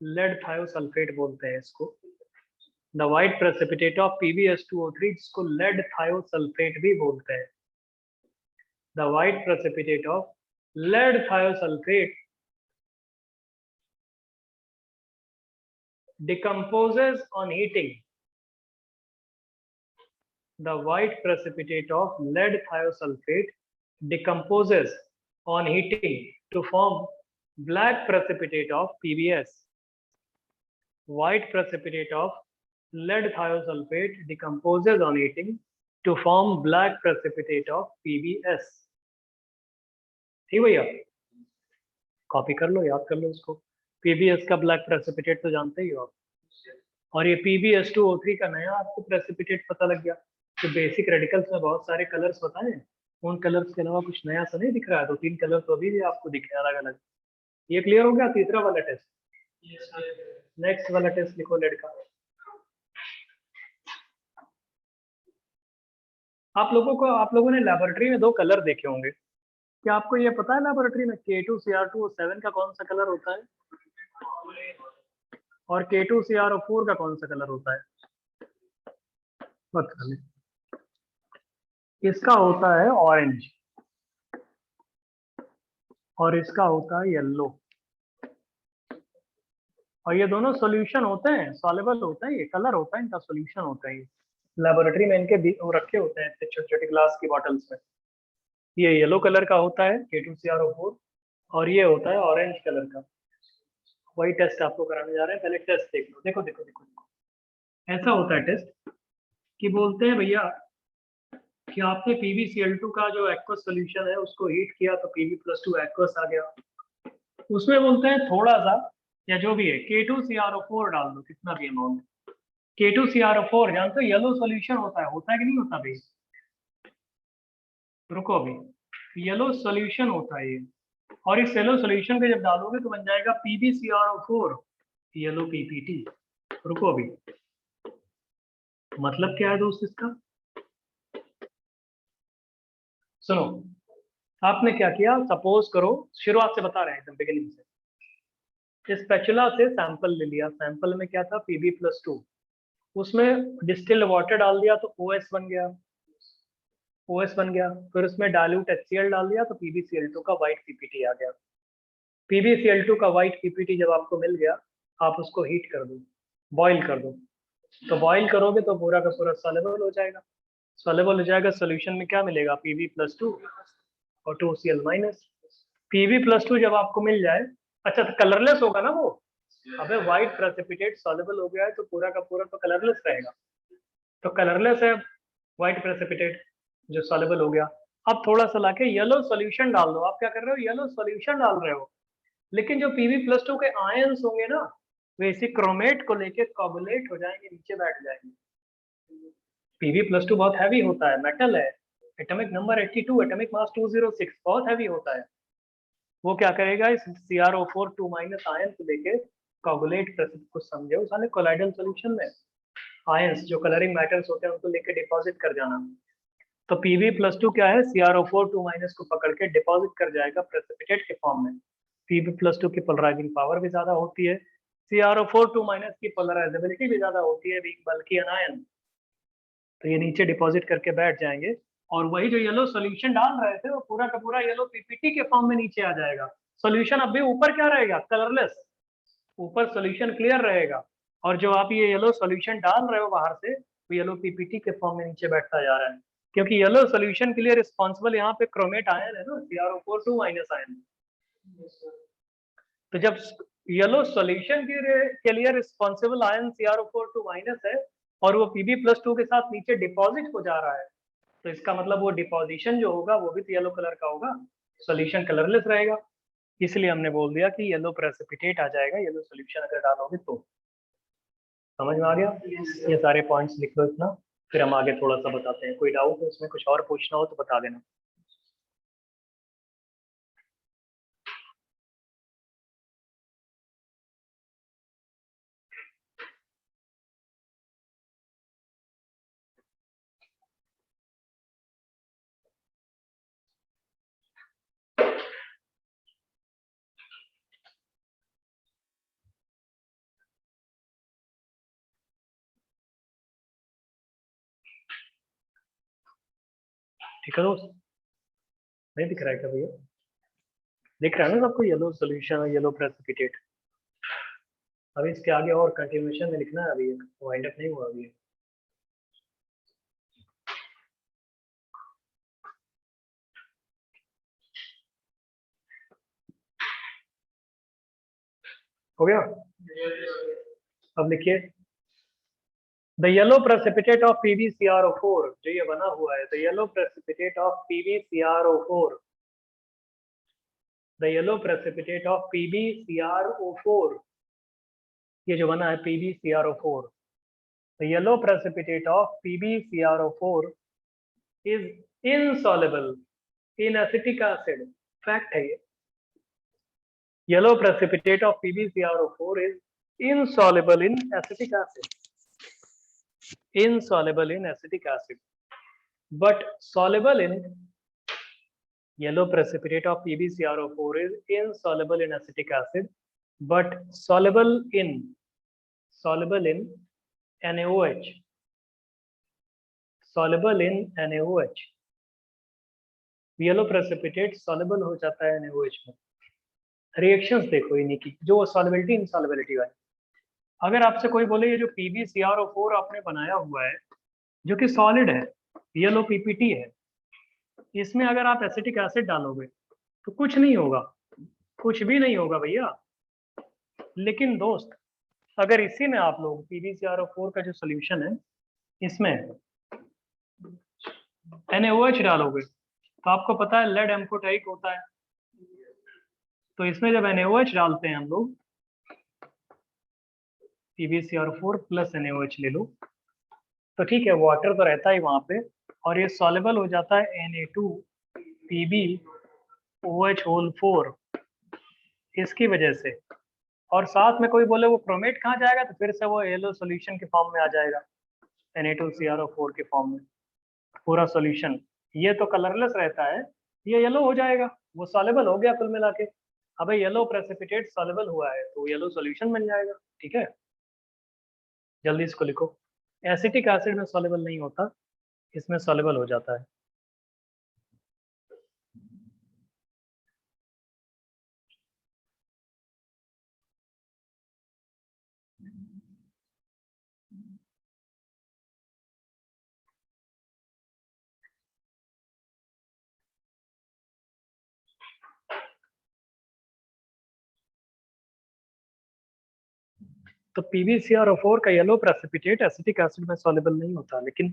lead thiosulphate बोलते हैं इसको, the white precipitate of PbS2O3 जिसको लेड थायोसल्फेट भी बोलते हैं। The white precipitate of lead thiosulphate decomposes on heating. The white precipitate of lead thiosulfate decomposes on heating to form black precipitate of PbS. White precipitate of lead thiosulfate decomposes on heating to form black precipitate of PbS. ठीक भैया, copy कर लो, याद कर लो इसको। PbS का black precipitate तो जानते ही हो आप, और ये PbS2O3 का नया आपको प्रेसिपिटेट पता लग गया। तो बेसिक रेडिकल्स में बहुत सारे कलर्स बताए, उन कलर्स के अलावा कुछ नया सा नहीं दिख रहा है। 2-3 कलर तो अभी भी आपको दिखे अलग अलग। ये क्लियर हो गया तीसरा वाला टेस्ट। नेक्स्ट वाला टेस्ट लिखो लेड का। आप लोगों ने लेबोरेटरी में 2 कलर देखे होंगे। क्या आपको ये पता है लेबोरेटरी में K2Cr2O7 का कौन सा कलर होता है और K2Cr4 का कौन सा कलर होता है? पता नहीं। इसका होता है ऑरेंज और इसका होता है येलो, और ये दोनों सॉल्यूशन होते हैं, सॉल्युबल होता है, ये कलर होता है, इनका सॉल्यूशन होता है। लेबोरेटरी में इनके रखे होते हैं छोटे छोटे ग्लास की बॉटल्स में। ये येलो कलर का होता है K2Cr4 और ये होता है ऑरेंज कलर का। वही टेस्ट आपको कराने जा रहे हैं। पहले टेस्ट देख लो। देखो देखो देखो देखो, ऐसा होता है टेस्ट कि बोलते हैं भैया कि आपने PbCl2 का जो एक्वस सॉल्यूशन है उसको हीट किया तो Pb+2 एक्वस आ गया। उसमें बोलते हैं थोड़ा सा या जो भी है K2Cr4 डाल दो, कितना भी अमाउंट। K2Cr4 जानते हो येलो सॉल्यूशन होता है कि नहीं होता भाई? रुको अभी, येलो सॉल्यूशन होता है ये, और इस येलो सॉल्यूशन पे जब डालोगे तो बन जाएगा PbCr4 येलो PPT। रुको अभी, मतलब क्या है दोस्त इसका? सुनो, आपने क्या किया, सपोज करो, शुरुआत से बता रहे हैं एकदम बिगिनिंग से। स्पैचुला से सैंपल ले लिया, सैंपल में क्या था Pb+2, उसमें डिस्टिल्ड वाटर डाल दिया तो OS बन गया, OS बन गया। फिर उसमें डाइल्यूट HCl डाल दिया तो PbCl2 का व्हाइट PPT आ गया। PbCl2 का व्हाइट PPT जब आपको मिल गया, आप उसको हीट कर दो, बॉईल कर दो। तो बॉईल करोगे तो पूरा का पूरा सॉल्युबल हो जाएगा। सॉल्युबल हो जाएगा, सोल्यूशन में क्या मिलेगा Pb+2 और 2Cl-। Pb+2 जब आपको मिल जाए, अच्छा तो कलरलेस होगा ना वो। अबे व्हाइट प्रेसिपिटेट सॉल्युबल हो गया है तो पूरा का पूरा तो कलरलेस रहेगा। तो कलरलेस है व्हाइट प्रेसिपिटेट जो सॉल्युबल हो गया। अब थोड़ा सा लाके येलो सॉल्यूशन डाल दो। आप क्या कर रहे हो, येलो सॉल्यूशन डाल रहे हो, लेकिन जो Pb+2 के आयंस होंगे ना, वे इसी क्रोमेट को लेके कोगुलेट हो जाएंगे, नीचे बैठ जाएंगे। Pb+2 बहुत हैवी होता है, मेटल है, एटॉमिक नंबर 82, एटॉमिक मास 206, बहुत हैवी होता है। वो क्या करेगा, इस CrO4 2- आयन को लेके कोगुलेट प्रोसेस को समझो, साले कोलाइडल सॉल्यूशन में आयंस जो कलरिंग मैटर्स होते हैं उनको लेके डिपॉजिट कर जाना। तो Pb+2 क्या है, CrO4 2- को पकड़ के डिपॉजिट कर जाएगा प्रेसिपिटेट के फॉर्म में। Pb+2 की पोलराइजिंग पावर भी ज्यादा होती है, CrO4 2- की पोलराइजेबिलिटी भी ज्यादा होती है, बीइंग बल्कि अनायन। तो ये नीचे डिपॉजिट करके बैठ जाएंगे, और वही जो येलो सॉल्यूशन डाल रहे थे वो पूरा का पूरा येलो PPT के फॉर्म में नीचे आ जाएगा। सॉल्यूशन अब भी ऊपर क्या रहेगा, कलरलेस, ऊपर सॉल्यूशन क्लियर रहेगा, और जो आप ये येलो सॉल्यूशन डाल रहे हो बाहर से, वो येलो PPT के फॉर्म में नीचे बैठता जा रहा है। क्योंकि येलो सॉल्यूशन के लिए रिस्पॉन्सिबल यहाँ पे क्रोमेट आयन है ना, CrO4 2- आयन। तो जब येलो सॉल्यूशन के लिए रिस्पॉन्सिबल आयन CrO4 2- है और वो Pb+2 के साथ नीचे डिपॉजिट हो जा रहा है, तो इसका मतलब वो डिपोजिशन जो होगा वो भी तो येलो कलर का होगा, सॉल्यूशन कलरलेस रहेगा। इसलिए हमने बोल दिया कि येलो प्रेसिपिटेट आ जाएगा येलो सॉल्यूशन अगर डालोगे तो। समझ में आ गया? ये सारे पॉइंट्स लिख लो इतना, फिर हम आगे थोड़ा सा बताते हैं। कोई डाउट है इसमें, कुछ और पूछना हो तो बता देना। ठीक है दोस्त, नहीं दिख रहा है क्या भैया? दिख रहा है ना सबको येलो सोल्यूशन और येलो प्रेसिपिटेट? अभी इसके आगे और कंटिन्यूएशन में लिखना है, अभी वाइंड अप नहीं हुआ अभी। हो गया? अब लिखिए the yellow precipitate of PbCrO4, जो ये बना हुआ है, the yellow precipitate of PbCrO4, the yellow precipitate of PbCrO4, ये जो बना है PbCrO4, the yellow precipitate of PbCrO4 is insoluble in acetic acid. Fact है ये, yellow precipitate of PbCrO4 is insoluble in acetic acid, insoluble in acetic acid, but soluble in, yellow precipitate of PbCrO4 is insoluble in acetic acid but soluble in NaOH, soluble in NaOH, yellow precipitate soluble हो जाता है NaOH में। Reactions देखो इन्हीं की, जो solubility इनसॉल्युबिलिटी वाली। अगर आपसे कोई बोले ये जो PbCrO4 आपने बनाया हुआ है जो कि सॉलिड है, येलो PPT है, इसमें अगर आप एसिटिक एसिड डालोगे तो कुछ नहीं होगा, कुछ भी नहीं होगा भैया। लेकिन दोस्त अगर इसी में आप लोग PbCrO4 का जो सोल्यूशन है इसमें NaOH डालोगे तो आपको पता है लेड एम्फोटेरिक होता है, तो इसमें जब NaOH डालते हैं हम लोग, PbCrO4 प्लस NaOH ले लो तो ठीक है, वाटर तो रहता है वहां पे और ये सॉल्युबल हो जाता है Na2PbOH4 इसकी वजह से। और साथ में कोई बोले वो क्रोमेट कहाँ जाएगा, तो फिर से वो येलो सॉल्यूशन के फॉर्म में आ जाएगा, Na2CrO4 के फॉर्म में पूरा सॉल्यूशन। ये तो कलरलेस रहता है, ये येलो हो जाएगा, वो सॉल्युबल हो गया कुल मिला के। अब येलो प्रेसिपिटेट सॉल्युबल हुआ है तो येलो सॉल्यूशन बन जाएगा। ठीक है, जल्दी इसको लिखो, एसिटिक एसिड में सॉल्युबल नहीं होता, इसमें सॉल्युबल हो जाता है। तो PbCrO4 का येलो प्रेसिपिटेट एसिटिक एसिड में सॉल्युबल नहीं होता, लेकिन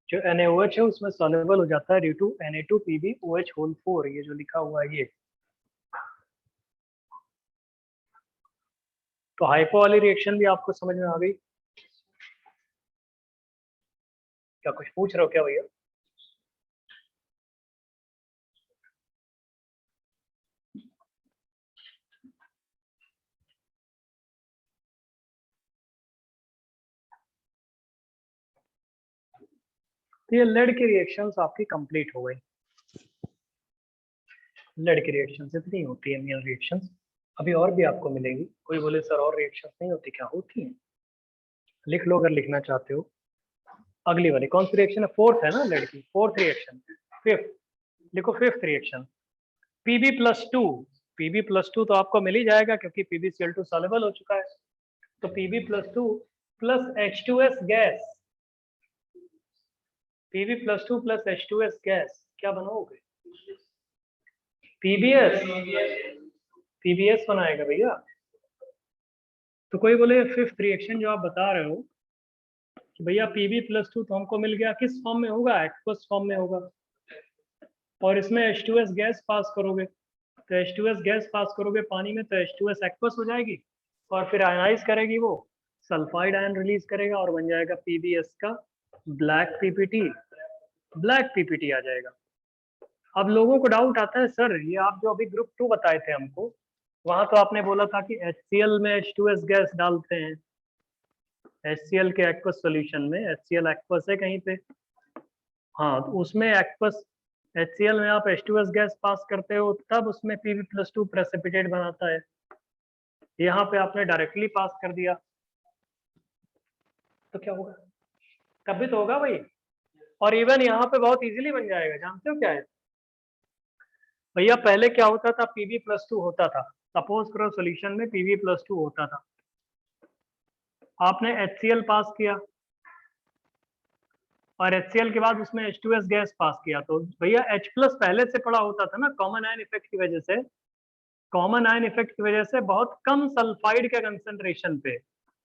जो NaOH है उसमें सॉल्युबल हो जाता है ड्यू टू Na2PbOH4, ये जो लिखा हुआ है ये। तो हाइपो वाली रिएक्शन भी आपको समझ में आ गई? क्या कुछ पूछ रहे हो क्या भैया? तो ये लेड की रिएक्शंस आपकी कंप्लीट हो गई। लेड की रिएक्शंस इतनी होती है मेन रिएक्शंस, अभी और भी आपको मिलेंगी। कोई बोले सर और रिएक्शंस नहीं होती, क्या होती हैं? लिख लो अगर लिखना चाहते हो। अगली वाली कौन सी रिएक्शन है? फोर्थ है ना लेड की, फोर्थ रिएक्शन। फिफ्थ लिखो, फिफ्थ रिएक्शन Pb+2। Pb+2 तो आपको मिल ही जाएगा क्योंकि PbCl2 सॉल्युबल हो चुका है। तो Pb+2 plus H2S gas, Pb+2 plus H2S gas क्या बनाओगे? पीबीएस बनाएगा भैया। तो कोई बोले फिफ्थ रिएक्शन जो आप बता रहे हो कि भैया Pb+2 तो हमको मिल गया, किस फॉर्म में होगा? एक्वस फॉर्म में होगा, और इसमें H2S गैस पास करोगे तो H2S गैस पास करोगे पानी में तो H2S एक्वस हो जाएगी और फिर आयनाइज करेगी, वो सल्फाइड आयन रिलीज करेगा और बन जाएगा PbS का ब्लैक PPT, ब्लैक PPT आ जाएगा। अब लोगों को डाउट आता है, सर ये आप जो अभी ग्रुप 2 बताए थे हमको, वहां तो आपने बोला था कि HCl में H2S गैस डालते हैं, HCl के एक्वस सॉल्यूशन में, HCl एक्वस है कहीं पे, हाँ तो उसमें एक्वस HCl में आप H2S गैस पास करते हो तब उसमें Pb+2 प्रेसिपिटेट बनाता है। यहाँ पे आपने डायरेक्टली पास कर दिया तो क्या होगा? कभी तो होगा भाई। और इवन यहाँ पे बहुत इजीली बन जाएगा। जानते हो क्या है भैया, पहले क्या होता था, Pb+2 होता था। सपोज करो सॉल्यूशन में Pb+2 होता था, आपने HCl पास किया और HCl के बाद उसमें H2S गैस पास किया, तो भैया H+ पहले से पड़ा होता था ना, कॉमन आयन इफेक्ट की वजह से। कॉमन आयन इफेक्ट की वजह से बहुत कम सल्फाइड के कंसंट्रेशन पे,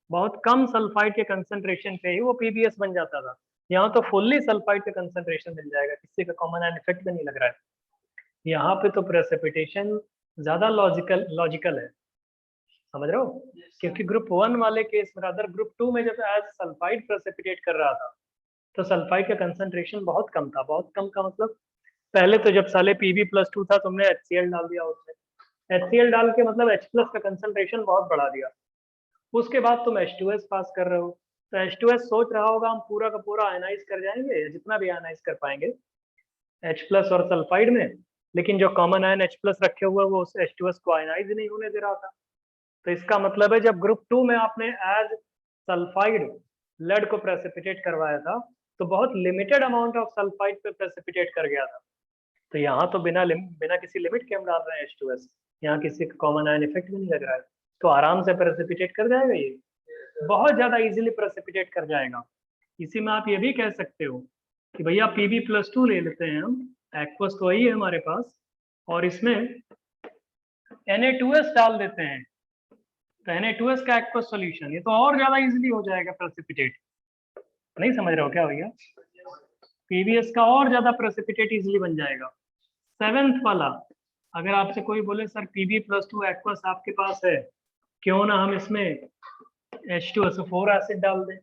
बहुत कम सल्फाइड के कंसंट्रेशन पे ही वो पीबीएस बन जाता था। यहाँ तो फुल्ली सल्फाइड का कंसंट्रेशन मिल जाएगा, किसी का कॉमन आयन इफेक्ट भी नहीं लग रहा है। यहाँ पे तो प्रेसिपिटेशन ज्यादा लॉजिकल है, समझ रहे हो? क्योंकि ग्रुप 1 वाले केस में, अदर ग्रुप 2 में जब एज सल्फाइड प्रेसिपिटेट कर रहा था तो सल्फाइड का कंसंट्रेशन बहुत कम था। बहुत कम का मतलब, पहले तो जब साले Pb+2 था तुमने HCl डाल दिया उसमें, HCl डाल के मतलब H+ का कंसंट्रेशन बहुत बढ़ा दिया। उसके बाद तुम H2S पास कर रहे हो, तो H2S सोच रहा होगा हम पूरा का पूरा आयनाइज कर जाएंगे, जितना भी आयनाइज कर पाएंगे H+ और सल्फाइड में, लेकिन जो कॉमन आयन H+ रखे हुए वो उस H2S को आयनाइज नहीं होने दे रहा था। तो इसका मतलब है जब ग्रुप 2 में आपने एज सल्फाइड लेड को प्रेसिपिटेट करवाया था तो बहुत लिमिटेड अमाउंट ऑफ सल्फाइड पे प्रेसिपिटेट कर गया था। तो यहाँ तो बिना किसी लिमिट के हम डाल रहे हैं H2S, यहाँ किसी का कॉमन आयन इफेक्ट भी नहीं लग रहा है, तो आराम से प्रेसिपिटेट कर जाएगा, ये बहुत ज्यादा इजीली प्रेसिपिटेट कर जाएगा। इसी में आप ये भी कह सकते हो कि भैया Pb+2 ले लेते हैं हम, एक्वस तो वही है हमारे पास, और इसमें Na2S डाल देते हैं, तो Na2S का एक्वस सॉल्यूशन, ये तो और ज्यादा इजीली हो जाएगा प्रेसिपिटेट। नहीं समझ रहे हो क्या भैया? पीबीएस का और ज्यादा प्रेसिपिटेट इजीली बन जाएगा। 7th वाला, अगर आपसे कोई बोले सर Pb+2 एक्वस आपके पास है, क्यों ना हम इसमें H2SO4 एसिड डाल दें,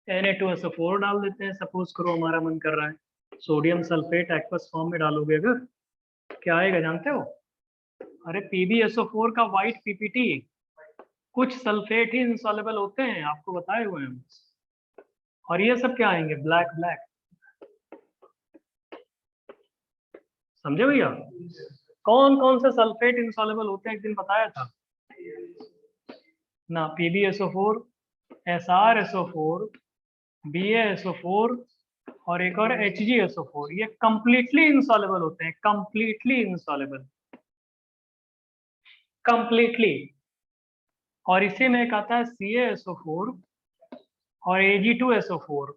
Na2SO4 डाल देते हैं, सपोज करो हमारा मन कर रहा है, सोडियम सल्फेट एक्वस फॉर्म में डालोगे अगर, क्या आएगा जानते हो? अरे PbSO4 का व्हाइट पीपीटी, कुछ सल्फेट ही इंसॉल्युबल होते हैं, आपको बताए हुए हैं। और ये सब क्या आएंगे, ब्लैक ब्लैक, समझे भैया? कौन कौन से सल्फेट इंसॉल्युबल होते हैं एक दिन बताया था ना, PbSO4, SrSO4, BaSO4 और एक और HgSO4, ये कंप्लीटली इंसॉल्युबल होते हैं, कंप्लीटली इंसॉल्युबल, कंप्लीटली। और इसी में एक आता है CaSO4 और Ag2SO4,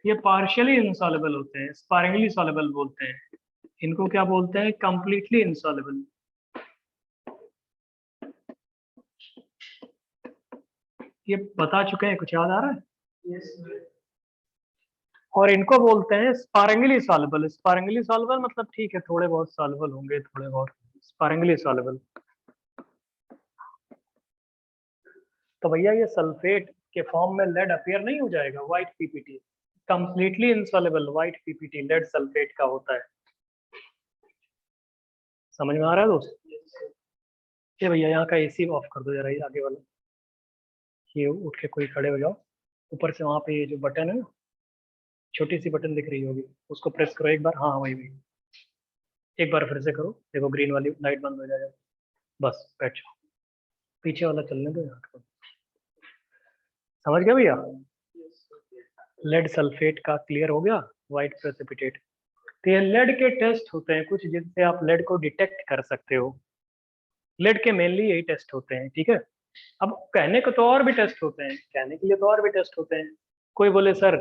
ये पार्शियली इंसॉल्युबल होते हैं, स्पारिंगली सॉल्युबल बोलते हैं इनको, क्या बोलते हैं? Completely insoluble. ये बता चुके हैं, कुछ याद आ रहा है? और इनको बोलते हैं स्पारिंगली सॉल्युबल। स्पारिंगली सॉल्युबल मतलब ठीक है, थोड़े बहुत सॉल्युबल होंगे, थोड़े बहुत स्पारिंगली सॉल्युबल। तो भैया ये सल्फेट के फॉर्म में लेड अपीयर नहीं हो जाएगा, white PPT, completely insoluble white PPT lead sulphate का होता है। समझ में आ रहा है दोस्त? ये भैया यहाँ का एसी ऑफ कर दो जरा, ये आगे वाला, ये उठ के कोई खड़े हो जाओ, ऊपर से वहां पे ये जो बटन है ना, छोटी सी बटन दिख रही होगी, उसको प्रेस करो एक बार, हाँ वही वही, एक बार फिर से करो, देखो ग्रीन वाली लाइट बंद हो जाएगा, बस बैठ जाओ, पीछे वाला चलने दो यहाँ का। समझ गया भैया? लेड सल्फेट का क्लियर हो गया, व्हाइट प्रेसिपिटेट। तो ये लेड के टेस्ट होते हैं कुछ जिनसे आप लेड को डिटेक्ट कर सकते हो, लेड के मेनली यही टेस्ट होते हैं, ठीक है? अब कहने को तो और भी टेस्ट होते हैं, कहने के लिए तो और भी टेस्ट होते हैं। कोई बोले सर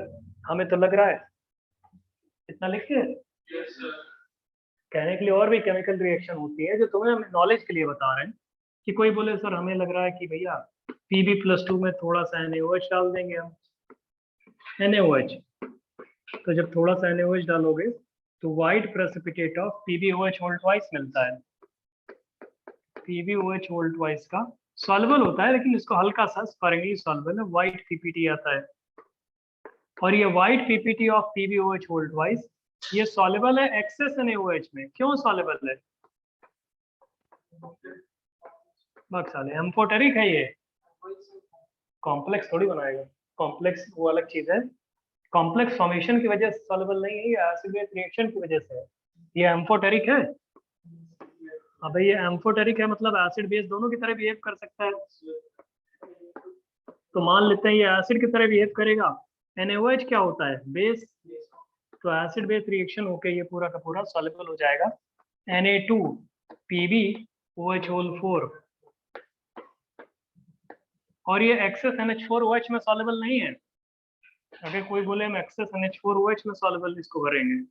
हमें तो लग रहा है, इतना लिखिए, कहने के लिए और भी केमिकल रिएक्शन होती है जो तुम्हें नॉलेज के लिए बता रहे हैं, कि कोई बोले सर हमें लग रहा है कि भैया Pb+2 में थोड़ा सा NaOH डाल देंगे हम, NaOH, तो जब थोड़ा सा NaOH डालोगे तो white precipitate of PbOH whole twice मिलता है। PbOH होल ट्वाइस का सॉल्युबल होता है, लेकिन इसको हल्का सा स्पारिंगली सॉल्युबल है, व्हाइट पीपीटी आता है। और ये white PPT of PbOH whole twice, ये सॉल्युबल है एक्सेस NaOH में। क्यों सॉल्युबल है? साले एम्फोटेरिक है ये, कॉम्प्लेक्स थोड़ी बनाएगा, कॉम्प्लेक्स वो अलग चीज है, कॉम्प्लेक्स फॉर्मेशन की वजह से सॉल्युबल नहीं है, ये एसिड बेस रिएक्शन की वजह से है। ये एम्फोटेरिक है, अब ये एम्फोटेरिक है मतलब एसिड बेस दोनों की तरह बिहेव कर सकता है। तो मान लेते हैं ये एसिड की तरह बिहेव करेगा। NaOH क्या होता है? बेस। तो एसिड बेस रिएक्शन होके ये पूरा का पूरा सॉल्युबल हो जाएगा Na2PbOH4, और ये एक्सेस NH4OH में सॉल्युबल नहीं है। अगर कोई बोले हम एक्सेस NH4OH में सॉल्युबल इसको करेंगे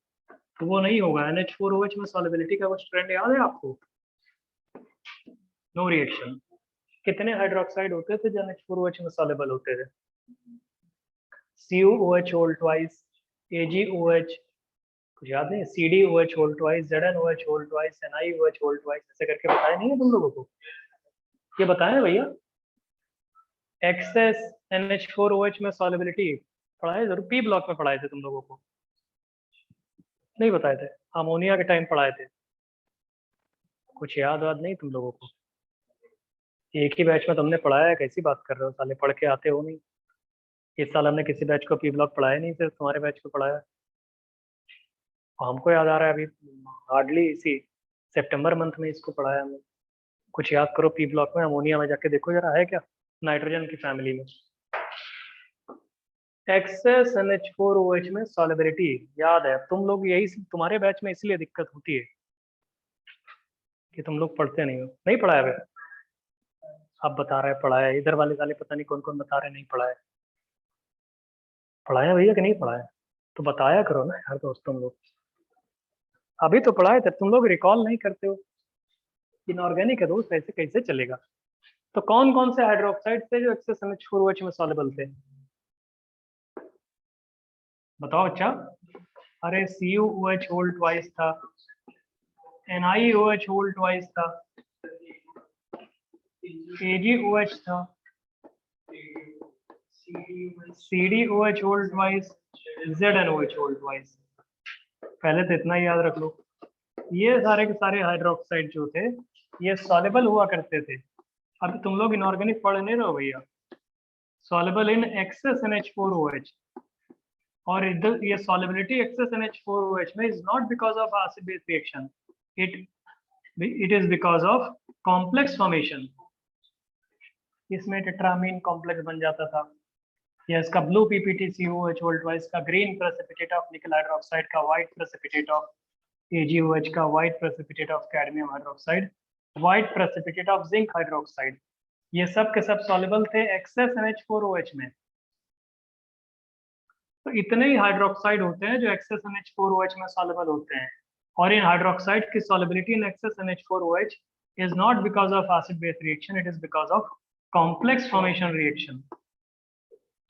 तो वो नहीं होगा। NH4OH में सॉल्युबिलिटी का कुछ ट्रेंड याद है आपको? No reaction. कितने हाइड्रोक्साइड होते थे जो NH4OH में सॉल्युबल होते थे? CuOH होल ट्वाइस, AgOH, कुछ याद नहीं? CdOH whole twice, ZnOH whole twice, NiOH whole twice, ऐसे करके बताया नहीं है तुम लोगों को? ये बताया है भैया? एक्सेस NH4OH में सॉल्युबिलिटी पढ़ाए जरूर, पी ब्लॉक में पढ़ाए थे तुम लोगों को, नहीं बताए थे? अमोनिया के टाइम पढ़ाए थे। कुछ याद वाद नहीं तुम लोगों को? एक ही बैच में तुमने पढ़ाया है, कैसी बात कर रहे हो साले, पढ़ के आते हो नहीं? इस साल हमने किसी बैच को पी ब्लॉक पढ़ाया नहीं, सिर्फ तुम्हारे बैच को पढ़ाया। हमको याद आ रहा है अभी हार्डली इसी सितंबर मंथ में इसको पढ़ाया हमने। कुछ याद करो, पी ब्लॉक में अमोनिया में जाके देखो जरा है क्या नाइट्रोजन की फैमिली में। एक्सेस NH4OH में सॉलिबिलिटी याद है? तुम लोग यही तुम्हारे बैच में इसलिए दिक्कत होती है कि तुम लोग पढ़ते नहीं हो। नहीं पढ़ाया है? आप बता रहे हैं पढ़ाया, इधर वाले साले पता नहीं कौन कौन बता रहे नहीं पढ़ाया। पढ़ाया भैया कि नहीं पढ़ाया? तो बताया करो ना यार दोस्त तुम लोग। अभी तो पढ़ाए थे, तुम लोग रिकॉल नहीं करते हो। इनऑर्गेनिक है दोस्त, ऐसे कैसे चलेगा? तो कौन कौन से हाइड्रोक्साइड थे जो एक्सेस NH4OH में सॉल्युबल थे? बताओ अच्छा। अरे CuOH होल ट्वाइस था, NiOH होल ट्वाइस था, AgOH था, CdOH whole twice, ZnOH whole twice. पहले तो इतना ही याद रख लो, ये सारे के सारे हाइड्रोक्साइड जो थे ये सॉल्युबल हुआ करते थे। अभी तुम लोग इनऑर्गेनिक पढ़ नहीं रहे हो भैया। सॉल्युबल इन एक्सेस NH4OH, और इधर ये सॉल्युबिलिटी एक्सेस NH4OH में is not because of acid base reaction, it is because of complex formation. इसमें टेट्रामीन कॉम्प्लेक्स बन जाता था। ये इसका ब्लू PPTCOH होल ट्वाइस का ग्रीन प्रेसिपिटेट ऑफ निकल हाइड्रोक्साइड का व्हाइट प्रेसिपिटेट ऑफ AgOH का white precipitate of cadmium hydroxide, white precipitate of zinc hydroxide, ये सब के सब सॉल्युबल थे एक्सेस NH4OH में। तो इतने ही हाइड्रोक्साइड होते हैं जो एक्सेस NH4OH में सॉल्युबल होते हैं, और इन हाइड्रोक्साइड की solubility in excess NH4OH is not because of acid base reaction, it is because of complex formation reaction.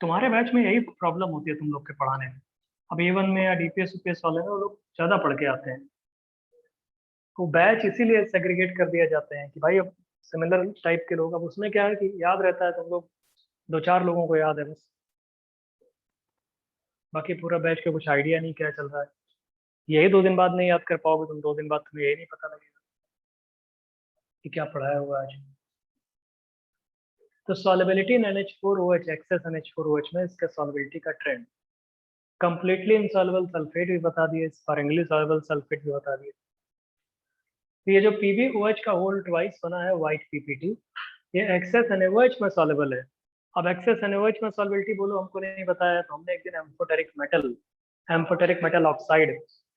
तुम्हारे बैच में यही प्रॉब्लम होती है तुम लोग के पढ़ाने में। अब A1 में या DPS UPS वाले में वो लोग ज्यादा पढ़ के आते हैं, तो बैच इसीलिए सेग्रीगेट कर दिया जाते हैं कि भाई अब सिमिलर टाइप के लोग, अब उसमें क्या है कि याद रहता है तुम लोग 2-4 लोगों को याद है बस, बाकी पूरा बैच का कुछ आइडिया नहीं क्या चल रहा है। यही 2 दिन बाद नहीं याद कर पाओगे तुम, 2 दिन बाद तुम्हें यही नहीं पता लगेगा कि क्या पढ़ाया हुआ आज। तो सॉल्युबिलिटी इन NH4OH, एक्सेस NH4OH में इसका सॉल्युबिलिटी का ट्रेंड। कंप्लीटली इनसॉल्युबल सल्फेट भी बता दिए, स्पारिंगली सॉल्युबल सल्फेट भी बता दिए। तो ये जो PbOH का होल ट्वाइस बना है व्हाइट PPT, ये एक्सेस NaOH में सॉल्युबल है। अब एक्सेस NaOH में सॉल्युबिलिटी बोलो हमको नहीं बताया, तो हमने एक दिन amphoteric metal oxide,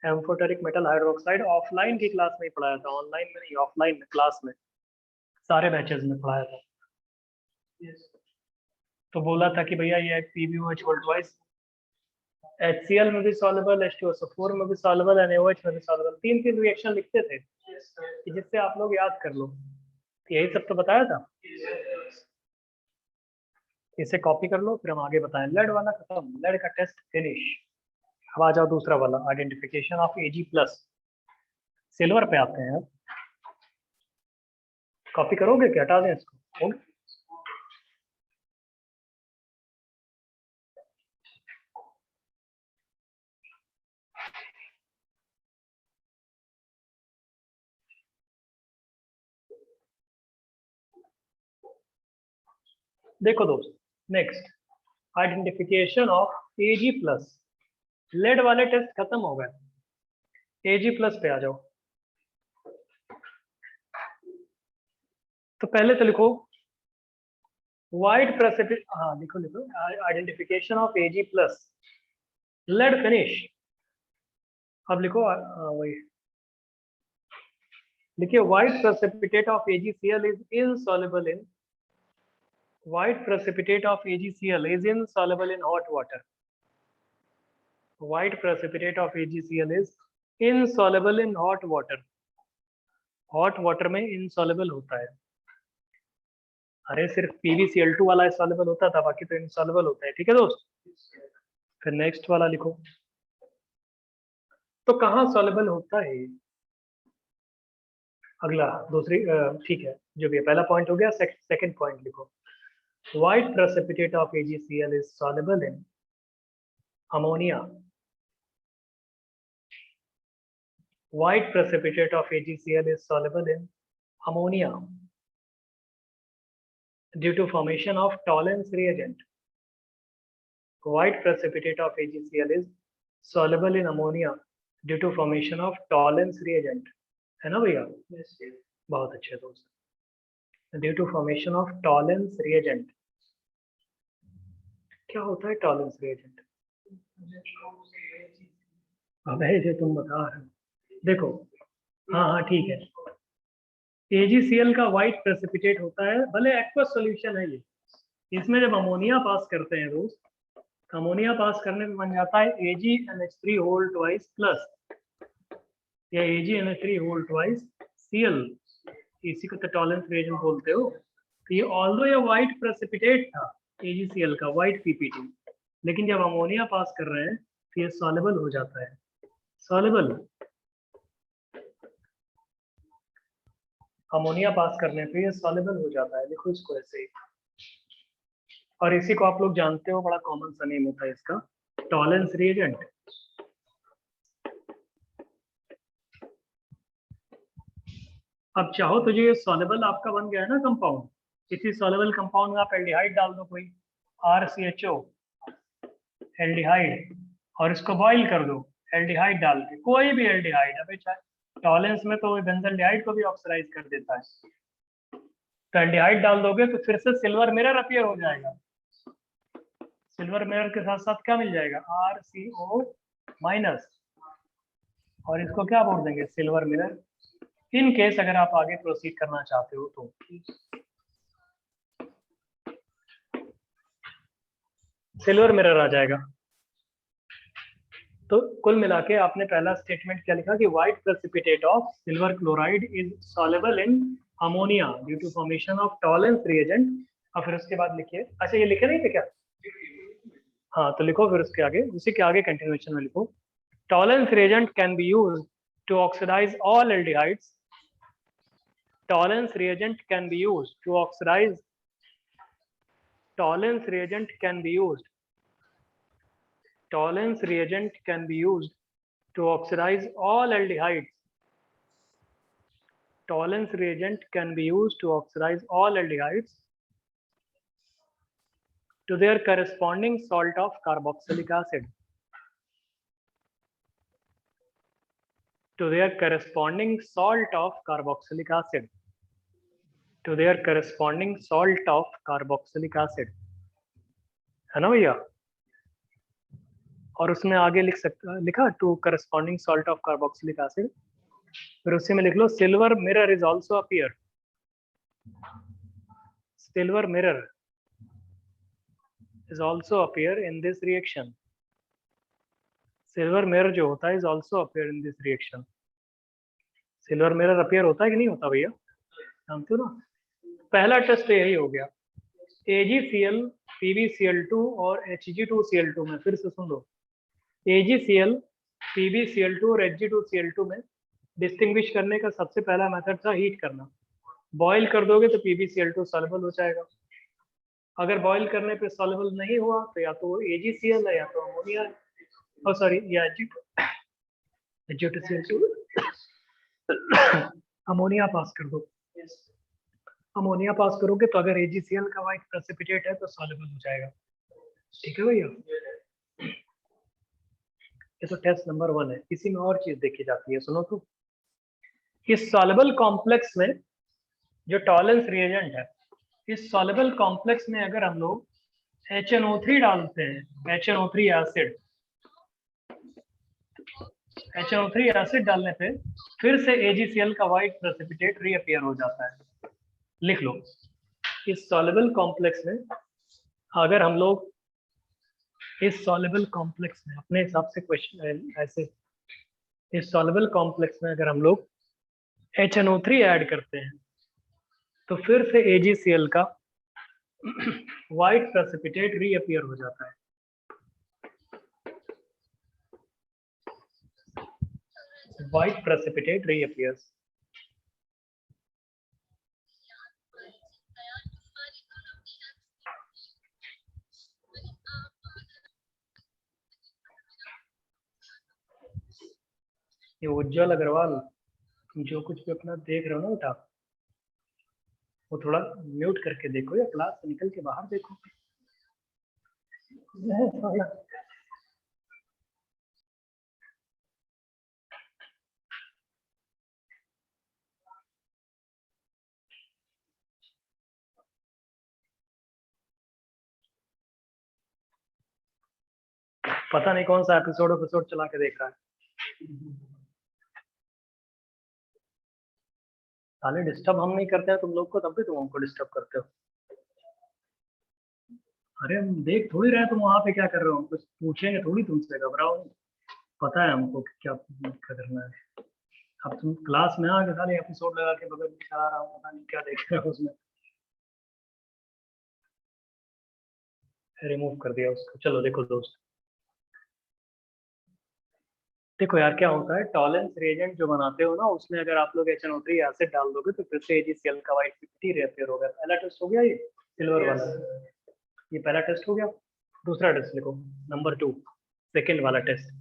amphoteric metal hydroxide offline की क्लास में ही पढ़ाया था, ऑनलाइन में नहीं, ऑफलाइन में क्लास में सारे बैचेस में पढ़ाया था। तो बोला था कि भैया ये PbOH होल ट्वाइस HCl में भी सॉल्युबल, H2SO4 में भी सॉल्युबल, NaOH में भी सॉल्युबल। 3-3 रिएक्शन लिखते थे कि जिससे आप लोग याद कर लो। यही सब तो बताया था, इसे कॉपी कर लो फिर हम आगे बताएं। लेड वाला खत्म, लेड का टेस्ट फिनिश। अब आ जाओ दूसरा वाला, आइडेंटिफिकेशन ऑफ Ag+। सिल्वर पे आते हैं। कॉपी करोगे क्या, हटा दें इसको? देखो दोस्त, next identification of Ag+। Lead वाले टेस्ट खत्म हो गए, Ag+ पे आ जाओ। तो पहले तो लिखो व्हाइट प्रेसिपिट, हाँ लिखो लिखो, identification of Ag+, lead finish. अब लिखो वही लिखिए, white precipitate of AgCl is insoluble in white precipitate of AgCl is insoluble in hot water. White precipitate of AgCl is insoluble in hot water. Hot water में insoluble होता है। अरे सिर्फ PbCl2 वाला insoluble होता था, बाकी तो insoluble होता है। ठीक है दोस्त, फिर नेक्स्ट वाला लिखो। तो कहाँ soluble होता है? अगला दूसरी ठीक है, जो भी है, पहला पॉइंट हो गया। सेकंड पॉइंट लिखो, white precipitate of AgCl is soluble in ammonia. White precipitate of AgCl is soluble in ammonia due to formation of Tollens reagent. White precipitate of AgCl is soluble in ammonia due to formation of Tollens reagent. है ना भैया? बहुत अच्छे दोस्त। Due to formation of Tollens reagent. क्या होता है Tollens reagent? अबे जो तुम बता रहे हो, देखो, हाँ ठीक है, AgCl का व्हाइट प्रेसिपिटेट होता है, भले एक्वस सॉल्यूशन है ये, इसमें जब अमोनिया पास करते हैं दोस्त, अमोनिया पास करने में बन जाता है AgNH3 होल ट्वाइस प्लस या AgNH3 होल ट्वाइस Cl, इसी को तो टॉलरेंस रिएजेंट बोलते हो। तो ये ऑल्दो ये व्हाइट प्रेसिपिटेट था AgCl का व्हाइट PPT, लेकिन जब अमोनिया पास कर रहे हैं तो ये सॉल्युबल हो जाता है। सॉल्युबल अमोनिया पास करने पे ये सॉल्युबल हो जाता है। देखो इसको ऐसे ही, और इसी को आप लोग जानते हो, बड़ा कॉमन सा नेम होता है इसका, टॉलरेंस रिएजेंट। अब चाहो तो ये सॉल्युबल आपका बन गया है ना कंपाउंड, इसी सॉल्युबल कंपाउंड में आप एल्डिहाइड डाल दो, कोई RCHO एल्डिहाइड, और इसको बॉईल कर दो एल्डिहाइड डाल के, कोई भी एल्डिहाइड। अबे टॉलरेंस में तो बेंजल्डिहाइड को भी ऑक्सीडाइज कर देता है, तो एल्डिहाइड डाल दोगे तो फिर से सिल्वर मिरर अपीयर हो जाएगा। सिल्वर मिरर के साथ साथ क्या मिल जाएगा? RCO माइनस, और इसको क्या बोल देंगे? Silver mirror. इन केस अगर आप आगे प्रोसीड करना चाहते हो तो सिल्वर मिरर आ जाएगा। तो कुल मिला के आपने पहला स्टेटमेंट क्या लिखा कि white precipitate of silver chloride is soluble in ammonia due to formation of Tollens reagent. और फिर उसके बाद लिखिए, अच्छा ये लिखे नहीं थे क्या? हाँ तो लिखो फिर उसके आगे, उसी के आगे कंटिन्यूएशन में लिखो, Tollens reagent can be used to oxidise all aldehydes. Tollens reagent can be used to oxidise, Tollens reagent can be used, Tollens reagent can be used to oxidize all aldehydes. Tollens reagent can be used to oxidize all aldehydes to their corresponding salt of carboxylic acid. To their corresponding salt of carboxylic acid. To their corresponding salt of carboxylic acid. है ना भैया? और उसमें आगे लिखा to corresponding salt of carboxylic acid, फिर उसी में लिख लो silver mirror is also appear. Silver mirror is also appear in this reaction. Silver mirror जो होता है is also appear in this reaction. Silver mirror appear होता है कि नहीं होता भैया? जानते हो ना? पहला टेस्ट यही हो गया, AgCl PbCl2 और Hg2Cl2 में, फिर से सुन लो, AgCl PbCl2 और Hg2Cl2 में डिस्टिंग्विश करने का सबसे पहला मेथड था हीट करना। बॉईल कर दोगे तो PbCl2 सॉल्युबल हो जाएगा। अगर बॉईल करने पे सॉल्युबल नहीं हुआ तो या तो AgCl है या तो अमोनिया है, और सॉरी या Hg2Cl2 अमोनिया पास कर दो। अमोनिया पास करोगे तो अगर AgCl का व्हाइट प्रेसिपिटेट है तो सॉल्युबल हो जाएगा। ठीक है भैया? ये तो टेस्ट नंबर 1 है। इसी में और चीज देखी जाती है, सुनो तो, इस सॉल्युबल कॉम्प्लेक्स में जो टॉलरेंस रिएजेंट है, इस सॉल्युबल कॉम्प्लेक्स में अगर हम लोग HNO3 डालते हैं, HNO3 एसिड, HNO3 एसिड डालने पे फिर से AgCl का व्हाइट प्रेसिपिटेट रीअपियर हो जाता है। लिख लो, इस सॉल्युबल कॉम्प्लेक्स में अगर हम लोग इस सॉल्युबल कॉम्प्लेक्स में अपने हिसाब से क्वेश्चन ऐसे, इस सॉल्युबल कॉम्प्लेक्स में अगर हम लोग HNO3 ऐड करते हैं तो फिर से AgCl का व्हाइट प्रेसिपिटेट रीअपियर हो जाता है। White precipitate reappears. ये उज्जवल अग्रवाल, तुम जो कुछ भी अपना देख रहे हो ना बेटा, वो थोड़ा म्यूट करके देखो या क्लास से निकल के बाहर देखो। पता नहीं कौन सा एपिसोड चला के देख रहा है। साले डिस्टर्ब हम नहीं करते हैं तुम लोग को, तब भी तुम हमको डिस्टर्ब करते हो। अरे हम देख थोड़ी रहे तुम वहां पे क्या कर रहे हो, कुछ पूछेंगे थोड़ी तुमसे, घबराओ नहीं। पता है हमको कि क्या करना है। अब तुम क्लास में आके साले एपिसोड लगा के बगल में चला रहा हूँ, पता नहीं क्या देख रहे हो उसमें। रिमूव कर दिया उसको। चलो देखो दोस्त, देखो यार क्या होता है, टॉलेंस रिएजेंट जो बनाते हो ना, उसमें अगर आप लोग HNO3 एसिड डाल दोगे तो फिर से AgCl का व्हाइट पीपीटी रिअपियर होगा। पहला टेस्ट हो गया ये सिल्वर वाला, ये पहला टेस्ट हो गया। दूसरा टेस्ट लिखो, नंबर 2, सेकेंड वाला टेस्ट।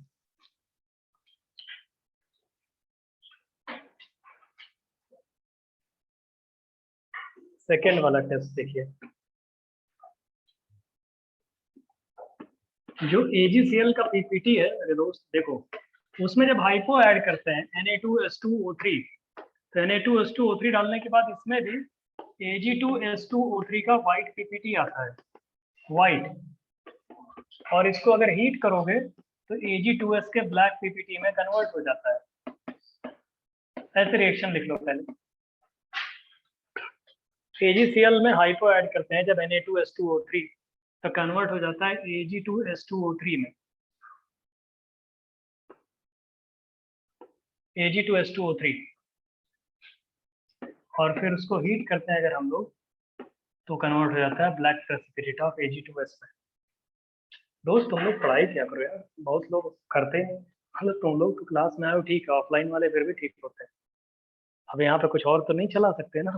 सेकेंड वाला टेस्ट देखिए, जो AgCl का पीपीटी है अरे दोस्त देखो, उसमें जब हाइपो ऐड करते हैं Na2H2O3, तो Na2H2O3 डालने के बाद इसमें भी Ag2H2O3 का व्हाइट पीपीटी आता है, व्हाइट। और इसको अगर हीट करोगे तो Ag2S के ब्लैक पीपीटी में कन्वर्ट हो जाता है। ऐसे रिएक्शन लिख लो पहले। AgCl में हाइपो ऐड करते हैं जब Na2H2O3, तो कन्वर्ट हो जाता है Ag2H2O3 में, Ag2H2O3। और फिर उसको हीट करते हैं अगर हम लोग, तो कन्वर्ट हो जाता है ब्लैक प्रेसिपिटेट ऑफ Ag2S में। दोस्त तुम लोग पढ़ाई क्या करो यार, बहुत लोग करते हैं। मतलब तुम लोग तो क्लास में आए हो ठीक है, ऑफलाइन वाले फिर भी ठीक होते हैं। अब यहाँ पे कुछ और तो नहीं चला सकते ना,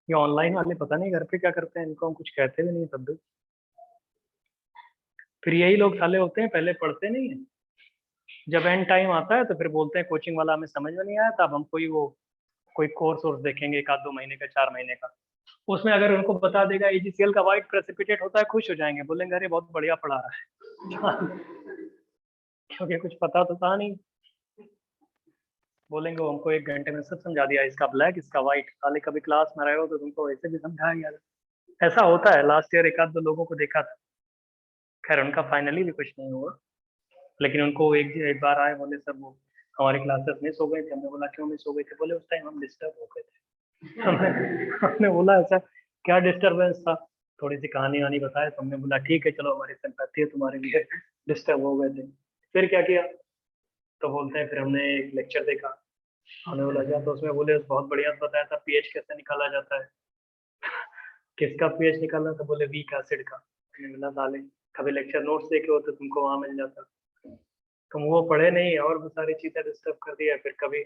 ये ऑनलाइन वाले पता नहीं घर पे क्या करते हैं, इनको हम कुछ कहते भी नहीं तब भी। फिर यही लोग साले होते हैं, पहले पढ़ते नहीं है, जब एंड टाइम आता है तो फिर बोलते हैं कोचिंग वाला हमें समझ में नहीं आया, तब हम कोई कोर्स वोर्स देखेंगे 1-2 महीने का, 4 महीने का, उसमें अगर उनको बता देगा AgCl का व्हाइट प्रेसिपिटेट होता है, खुश हो जाएंगे, बोलेंगे अरे बहुत बढ़िया पढ़ा रहा है। क्योंकि कुछ पता तो था नहीं। बोलेंगे वो हमको 1 घंटे में सब समझा दिया, इसका ब्लैक इसका व्हाइट। साले कभी क्लास में रहे हो तो तुमको वैसे भी समझाया गया। ऐसा होता है, लास्ट ईयर 1-2 लोगों को देखा था। खैर उनका फाइनली भी कुछ नहीं हुआ, लेकिन उनको एक बार आए, बोले सर वो हमारी क्लासेस मिस हो गई थी। हमने बोला क्यों मिस हो गई थी? बोले उस टाइम हम डिस्टर्ब हो गए थे। हमने बोला ऐसा क्या डिस्टर्बेंस था? थोड़ी सी कहानी वानी बताया, तो हमने बोला ठीक है चलो, हमारी सिंपैथी है तुम्हारे लिए, डिस्टर्ब हो गए थे। फिर क्या किया? तो बोलते हैं फिर हमने एक लेक्चर देखा, हमने बोला क्या? तो उसमें बोले बहुत बढ़िया बताया था पीएच कैसे निकाला जाता है। किसका पीएच निकालना था? बोले वीक एसिड का। मैंने बोला साले कभी लेक्चर नोट्स देखे हो तो तुमको वहां मिल जाता, तुम वो पढ़े नहीं और वो सारी चीजें डिस्टर्ब कर दिया। फिर कभी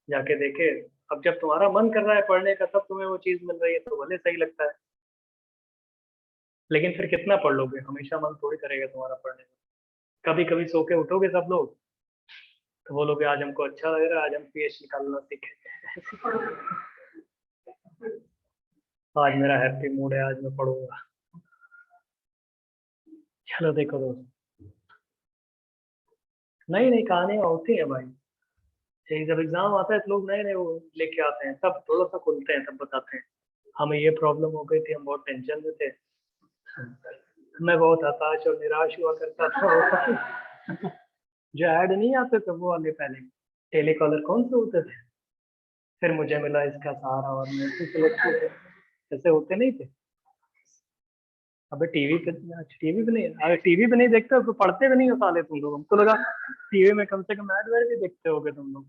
जाके देखे, अब जब तुम्हारा मन कर रहा है पढ़ने का तब तुम्हें वो चीज मिल रही है तो भले सही लगता है, लेकिन फिर कितना पढ़ लोगे? हमेशा मन थोड़ी करेगा तुम्हारा पढ़ने का। कभी कभी सो के उठोगे सब लोग तो बोलोगे आज हमको अच्छा लग रहा है, आज हम पीएच निकालना सीखेंगे। आज मेरा हैप्पी मूड है, आज मैं पढ़ूंगा। चलो देखो दोस्त, नई नई कहानियां होती है भाई। जब एग्जाम आता है तो लोग नए नए वो लेके आते हैं, तब थोड़ा सा खुलते हैं, तब बताते हैं हमें ये प्रॉब्लम हो गई थी, हम बहुत टेंशन में थे। मैं बहुत हताश और निराश हुआ करता था। जो ऐड नहीं आते थे वो वाले पहले टेलीकॉलर कौन से होते थे, फिर मुझे मिला इसका सहारा और मैं इसी सेलेक्ट किए थे, ऐसे होते नहीं थे। अबे टीवी पे, टीवी पे नहीं, अगर टीवी पे नहीं देखते हो तो पढ़ते भी नहीं हो साले तुम लोग, हमको लगा टीवी में कम से कम ऐड वैड भी देखते होगे तुम लोग।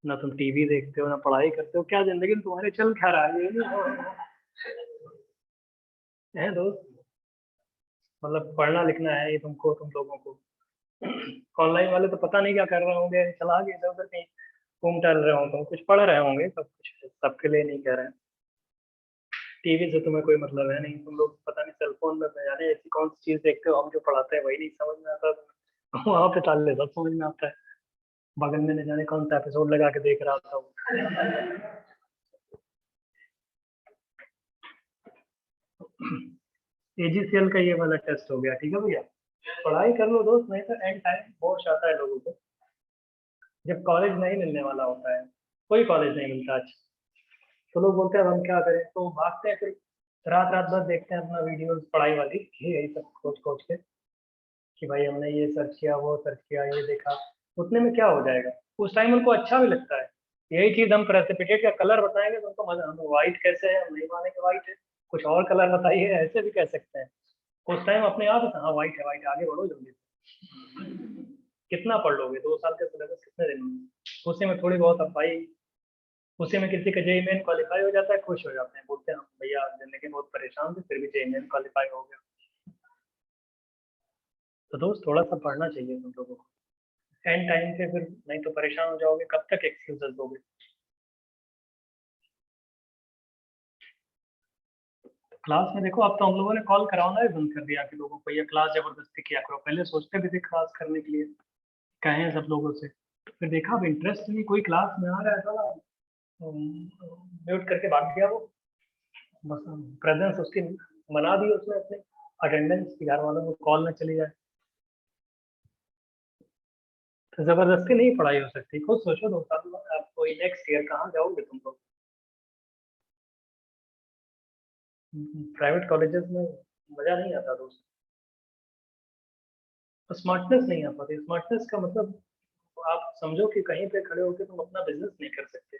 ना तुम टीवी देखते हो ना पढ़ाई करते हो, क्या जिंदगी में तुम्हारे चल क्या रहा है, ये नहीं है दोस्त। मतलब पढ़ना लिखना है ये तुमको, तुम लोगों को। ऑनलाइन वाले तो पता नहीं क्या कर रहे होंगे, चला के इधर उधर कहीं घूम टहल रहे होंगे, तुम कुछ पढ़ रहे होंगे, सब कुछ सबके लिए नहीं कह रहे हैं। टीवी से तुम्हें कोई मतलब है नहीं, तुम लोग पता नहीं सेलफोन में जाने ऐसी कौन सी चीज देखते हो, हम जो पढ़ाते हैं वही नहीं समझ में आता। वहां पे साले सब समझ में आता है, बगल में न जाने कौन सा एपिसोड लगा के देख रहा था वो। एजीसीएल का ये वाला टेस्ट हो गया, ठीक है भैया। पढ़ाई कर लो दोस्त, नहीं तो एंड टाइम होश आता है लोगों को, जब कॉलेज नहीं मिलने वाला होता है। कोई कॉलेज नहीं मिलता आज, तो लोग बोलते हैं अब हम क्या करें, तो भागते हैं फिर रात रात भर देखते हैं अपना वीडियोस पढ़ाई वाली, यही सब खोज खोज के कि भाई हमने ये सर्च किया वो सर्च किया ये देखा। उतने में क्या हो जाएगा, उस टाइम उनको अच्छा भी लगता है। यही चीज हम प्रेसिपिटेट का कलर बताएंगे तो उनको मजा, हम व्हाइट कैसे है, हम नहीं मानेंगे व्हाइट है, कुछ और कलर बताइए, ऐसे भी कह सकते हैं। उस टाइम अपने आप हाँ व्हाइट है, व्हाइट, आगे बढ़ो जल्दी। कितना पढ़ लोगे, 2 साल का सिलेबस कितने दिन में, उसी में थोड़ी बहुत अब भाई, उसी में किसी का जेई मेन क्वालिफाई हो जाता है, खुश हो जाते हैं, बोलते हैं "हाँ, भैया जिंदगी में बहुत परेशान थे फिर भी जेई मेन क्वालिफाई हो गया"। तो दोस्त थोड़ा सा पढ़ना चाहिए तुम लोगों को, एंड टाइम पे फिर नहीं तो परेशान हो जाओगे, कब तक एक्सक्यूजेस दोगे। क्लास में देखो, अब तो हम लोगों ने कॉल कराना भी बंद कर दिया कि लोगों को ये क्लास जबरदस्ती किया करो, पहले सोचते भी थे क्लास करने के लिए, कहें सब लोगों से, तो फिर देखा अब इंटरेस्ट नहीं, कोई क्लास में आ रहा है था म्यूट करके भाग गया वो, बस प्रेजेंस उसकी मना दी उसने अपने अटेंडेंस की, घर वालों को कॉल न चली जाए। तो जबरदस्ती नहीं पढ़ाई हो सकती, खुद सोचो 2 साल बाद आप कोई नेक्स्ट ईयर कहाँ जाओगे तुम लोग। प्राइवेट कॉलेजेस में मजा नहीं आता दोस्त, स्मार्टनेस नहीं आ पाती। स्मार्टनेस का मतलब आप समझो कि कहीं पे खड़े होकर तुम अपना बिजनेस नहीं कर सकते,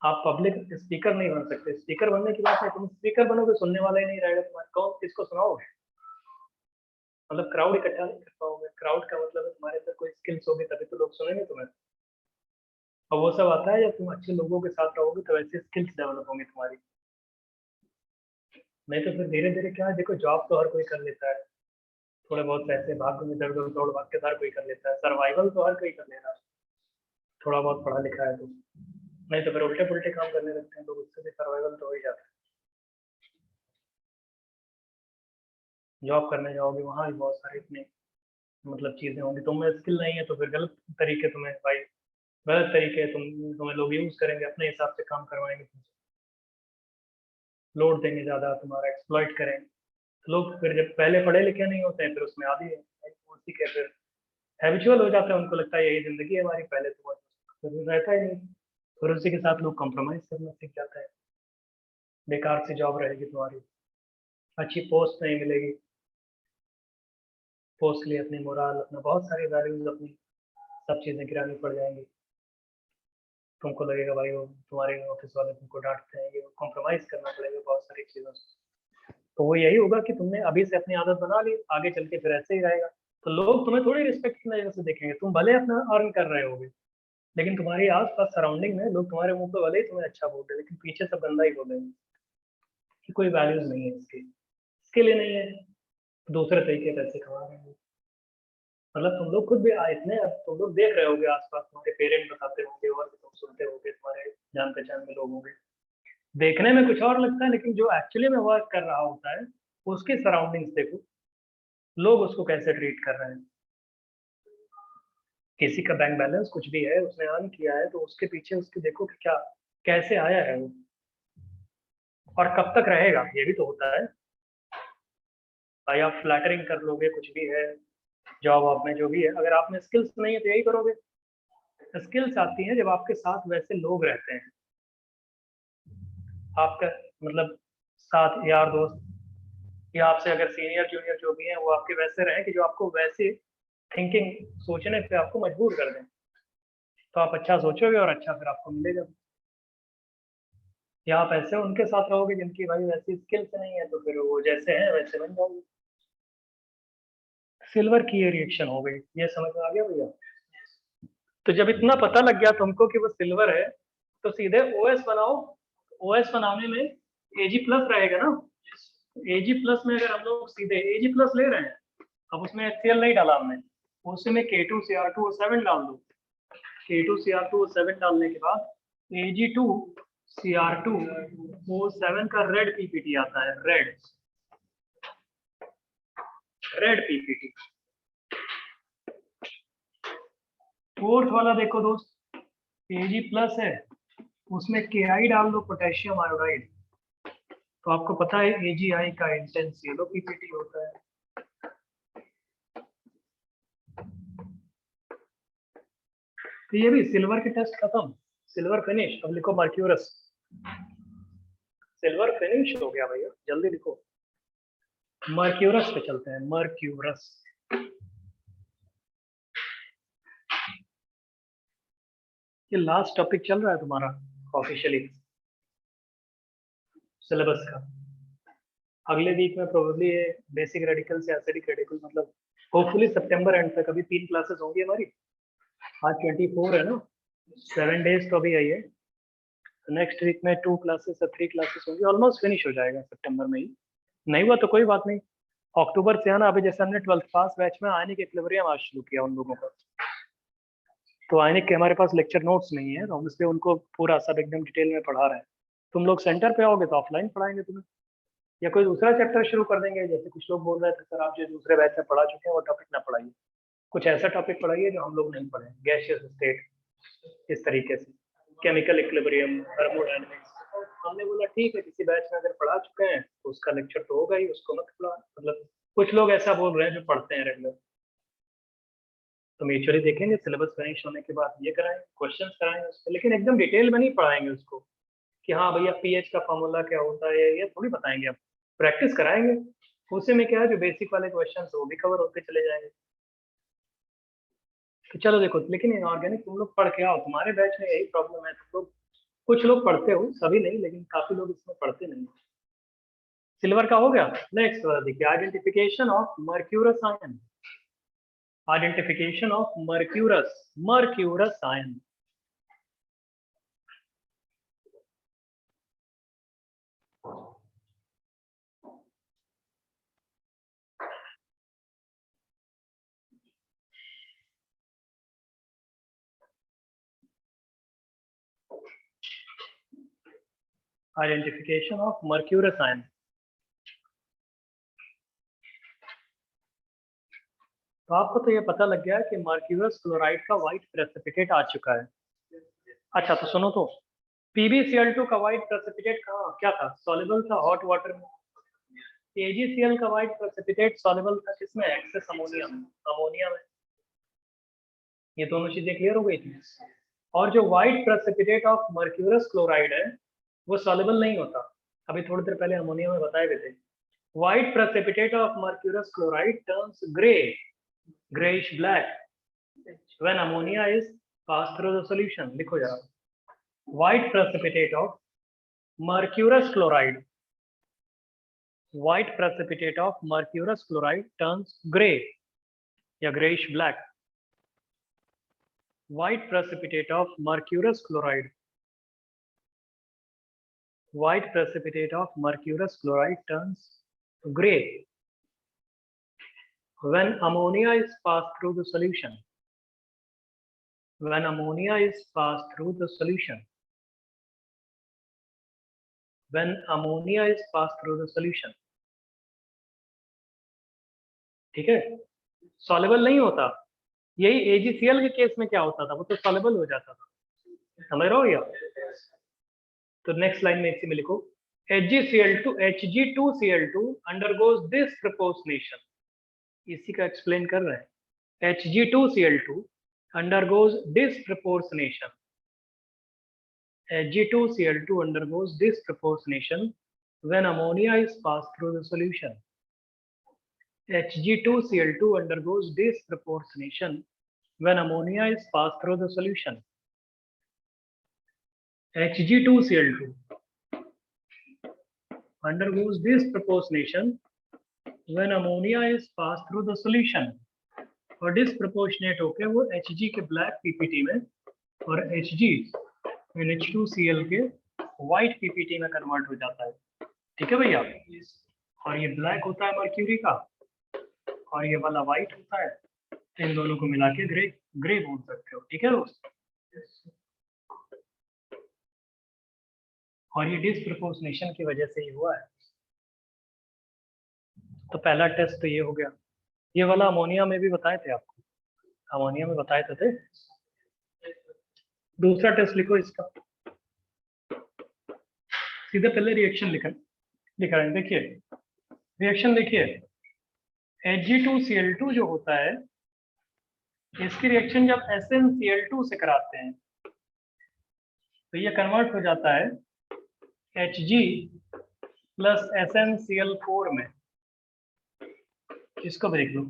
आप पब्लिक स्पीकर नहीं बन सकते। स्पीकर बनने की बात है, तुम स्पीकर बनोगे सुनने वाला ही नहीं रहेगा तुम्हारा, कौन किसको सुनाओगे, मतलब क्राउड इकट्ठा नहीं कर पाओगे। क्राउड का मतलब है तुम्हारे अंदर कोई स्किल्स होगी तभी तो लोग सुनेंगे तुम्हें, और वो सब आता है जब तुम अच्छे लोगों के साथ रहोगे तो ऐसे स्किल्स डेवलप होंगी तुम्हारी। नहीं तो फिर धीरे धीरे क्या है, देखो जॉब तो हर कोई कर लेता है, थोड़े बहुत पैसे भाग में इधर उधर दौड़ भाग के हर कोई कर लेता है, सर्वाइवल तो हर कोई कर ले रहा है, थोड़ा बहुत पढ़ा लिखा है तो। नहीं तो फिर उल्टे पुल्टे काम करने लगते हैं लोग, उससे भी सर्वाइवल तो हो ही जाता है। जॉब करने जाओगे वहाँ भी बहुत सारे इतने मतलब चीजें होंगी, तुम्हें स्किल नहीं है तो फिर गलत तरीके तुम्हें भाई, गलत तरीके तुम्हें लोग यूज करेंगे, अपने हिसाब से काम करवाएंगे तुमसे, लोड देंगे ज्यादा, तुम्हारा एक्सप्लॉइट करेंगे। तो लोग फिर जब पहले पढ़े लिखे नहीं होते हैं फिर उसमें आदि उसी के फिर हैबिचुअल हो जाते हैं, उनको लगता है यही जिंदगी है हमारी, पहले तो फिर रहता ही नहीं, फिर उसी के साथ लोग कॉम्प्रोमाइज करना सीख जाते हैं। बेकार सी जॉब रहेगी तुम्हारी, अच्छी पोस्ट नहीं मिलेगी, पोस्ट के लिए अपनी मोरल, अपना बहुत सारी वैल्यूज, अपनी सब चीजें गिरानी पड़ जाएंगी। तुमको लगेगा भाई वो तुम्हारे ऑफिस वाले तुमको डांटते हैं, ये कॉम्प्रोमाइज करना पड़ेगा बहुत सारी चीजों से। तो वो यही होगा कि तुमने अभी से अपनी आदत बना ली, आगे चल के फिर ऐसे ही रहेगा। तो लोग तुम्हें थोड़ी रिस्पेक्ट की नजर से देखेंगे, तुम भले अपना अर्न कर रहे होगे लेकिन तुम्हारी आस-पास सराउंडिंग में लोग तुम्हारे मुंह पे भले ही तुम्हें अच्छा बोल रहे हैं लेकिन पीछे सब गंदा ही बोलेंगे कि कोई वैल्यूज नहीं है इसकी, इसके लिए नहीं है, दूसरे तरीके पैसे कमा रहे हैं। मतलब तुम लोग खुद भी इतने, अब तुम लोग देख रहे होगे आसपास, तुम्हारे पेरेंट बताते होंगे और भी तुम सुनते होगे, तुम्हारे जान पहचान में लोग होंगे, देखने में कुछ और लगता है लेकिन जो एक्चुअली में वर्क कर रहा होता है उसकी सराउंडिंग्स देखो, लोग उसको कैसे ट्रीट कर रहे हैं। किसी का बैंक बैलेंस कुछ भी है, उसने अर्न किया है तो उसके पीछे उसके देखो कि क्या कैसे आया है वो, और कब तक रहेगा ये भी तो होता है। भाई आप फ्लैटरिंग कर लोगे कुछ भी है, जॉब वॉब में जो भी है, अगर आप में स्किल्स नहीं है तो यही करोगे। स्किल्स आती हैं जब आपके साथ वैसे लोग रहते हैं, आपका मतलब साथ यार दोस्त या आपसे अगर सीनियर जूनियर जो भी हैं वो आपके वैसे रहे कि जो आपको वैसे थिंकिंग सोचने पे आपको मजबूर कर दें, तो आप अच्छा सोचोगे और अच्छा फिर आपको मिलेगा। या आप ऐसे उनके साथ रहोगे जिनकी भाई वैसी स्किल्स नहीं है, तो फिर वो जैसे हैं वैसे बन जाओगे। सिल्वर की ये रिएक्शन हो गई, ये समझ में आ गया भैया? तो जब इतना पता लग गया तुमको कि वो सिल्वर है, तो सीधे ओएस बनाओ। ओएस बनाने में एजी प्लस रहेगा ना। एजी प्लस में अगर हम लोग सीधे एजी प्लस ले रहे हैं, अब उसमें HCl नहीं डाला हमने, उसमें K2Cr2O7 डाल दो। K2Cr2O7 डालने के बाद Ag2Cr2O7 का रेड पीपीटी आता है, रेड पीपीटी। फोर्थ वाला देखो दोस्त, Ag प्लस है, उसमें Ki डाल दो, पोटेशियम आयोडाइड। तो आपको पता है AgI का इंटेंस येलो पीपीटी होता है। तो ये भी सिल्वर के टेस्ट खत्म, सिल्वर फिनिश। अब लिखो मर्क्यूरस। सिल्वर फिनिश हो गया भैया, जल्दी लिखो। मर्क्यूरस पे चलते हैं, मर्क्यूरस। ये लास्ट टॉपिक चल रहा है तुम्हारा ऑफिशियली सिलेबस का। अगले वीक में प्रोबेबली ये बेसिक रेडिकल से एसिडिक रेडिकल, मतलब होपफुली सितंबर एंड तक अभी 3 क्लासेस होंगी हमारी। आज 24 है ना, 7 डेज तो अभी आई है। नेक्स्ट वीक में 2 क्लासेस या 3 क्लासेस होंगी, ऑलमोस्ट फिनिश हो जाएगा सितंबर में ही। नहीं हुआ तो कोई बात नहीं, अक्टूबर से आना। अभी जैसे हमने 12th पास बैच में आयनिक इक्विलिब्रियम आज शुरू किया उन लोगों का, तो आयनिक के हमारे पास लेक्चर नोट्स नहीं है, तो हम इसलिए उनको पूरा सब एकदम डिटेल में पढ़ा रहे हैं। तुम लोग सेंटर पे आओगे तो ऑफलाइन पढ़ाएंगे तुम्हें, या कोई दूसरा चैप्टर शुरू कर देंगे। जैसे कुछ लोग बोल रहे थे सर आप जो दूसरे बैच में पढ़ा चुके हैं वो टॉपिक ना पढ़ाइए, कुछ ऐसा टॉपिक पढ़ाइए जो हम लोग नहीं पढ़े, गैसियस स्टेट, इस तरीके से केमिकल इक्विलिब्रियम, थर्मोडायनेमिक्स। हमने बोला ठीक है, किसी बैच में अगर पढ़ा चुके हैं तो उसका लेक्चर तो होगा ही, उसको मत पढ़ा। मतलब कुछ लोग ऐसा बोल रहे हैं जो पढ़ते हैं रेगुलर। तो म्यूचुअली देखेंगे सिलेबस फिनिश होने के बाद ये कराएंगे, क्वेश्चन कराएंगे उस पर, लेकिन एकदम डिटेल में नहीं पढ़ाएंगे उसको कि हाँ भैया पीएच का फॉर्मूला क्या होता है, ये थोड़ी बताएंगे। अब प्रैक्टिस कराएंगे, उसी में क्या है जो बेसिक वाले क्वेश्चन वो भी कवर होते चले जाएंगे। तो चलो देखो, लेकिन इनऑर्गेनिक तुम लोग पढ़ के आओ, तुम्हारे बैच में यही प्रॉब्लम है, तुम लोग कुछ लोग पढ़ते हो, सभी नहीं, लेकिन काफी लोग इसमें पढ़ते नहीं। सिल्वर का हो गया। नेक्स्ट देखिए, identification of mercurous ion. Identification of mercurous ion. Identification of mercurous ion. तो आपको तो ये पता लग गया है कि मर्क्यूरस क्लोराइड का व्हाइट प्रेसिपिटेट आ चुका है। अच्छा तो सुनो, तो PbCl2 का व्हाइट प्रेसिपिटेट कहाँ क्या था, सॉल्युबल था हॉट वाटर में। AgCl का व्हाइट प्रेसिपिटेट सॉल्युबल था किसमें, एक्सेस अमोनिया में, अमोनिया में। ये दोनों चीजें क्लियर हो गई थी। और जो white precipitate of mercurous chloride है वो सॉल्युबल नहीं होता, अभी थोड़ी देर पहले अमोनिया में बताए गए थे। White precipitate of mercurous chloride turns grey, grayish black when ammonia is passed through the solution। लिखो जरा, white precipitate of mercurous chloride, white precipitate of mercurous chloride turns gray या grayish black। white precipitate of mercurous chloride, white precipitate of mercurous chloride turns gray when ammonia is passed through the solution, when ammonia is passed through the solution, when ammonia is passed through the solution। ठीक है, soluble नहीं होता। यही AgCl के case में क्या होता था, वो तो सॉल्युबल हो जाता था, समझ रहे हो या? तो नेक्स्ट लाइन में इसी में लिखो, Hg2Cl2 undergoes this proportionation। इसी का एक्सप्लेन कर रहे हैं। Hg2Cl2 undergoes this proportionation, Hg2Cl2 undergoes this proportionation when ammonia is passed through the solution। Hg2Cl2 undergoes disproportionation when ammonia is passed through the solution. Hg2Cl2 undergoes disproportionation when ammonia is passed through the solution. और disproportionate होके वो Hg के black PPT में और Hg NH2Cl के white PPT में convert हो जाता है। ठीक है भैया। और ये ब्लैक होता है मर्क्यूरी का और ये वाला व्हाइट होता है, तो इन दोनों को मिला के ग्रे बोल सकते हो। ठीक है दोस्त। और ये डिसप्रोपोर्शनेशन की वजह से ही हुआ है। तो पहला टेस्ट तो ये हो गया। ये वाला अमोनिया में भी बताए थे आपको, अमोनिया में बताए थे। दूसरा टेस्ट लिखो इसका, सीधे पहले रिएक्शन लिख रहे हैं। देखिए रिएक्शन देखिए, Hg2Cl2 जो होता है इसकी रिएक्शन जब SnCl2 से कराते हैं तो ये कन्वर्ट हो जाता है Hg प्लस SnCl4 में। इसको देख लो,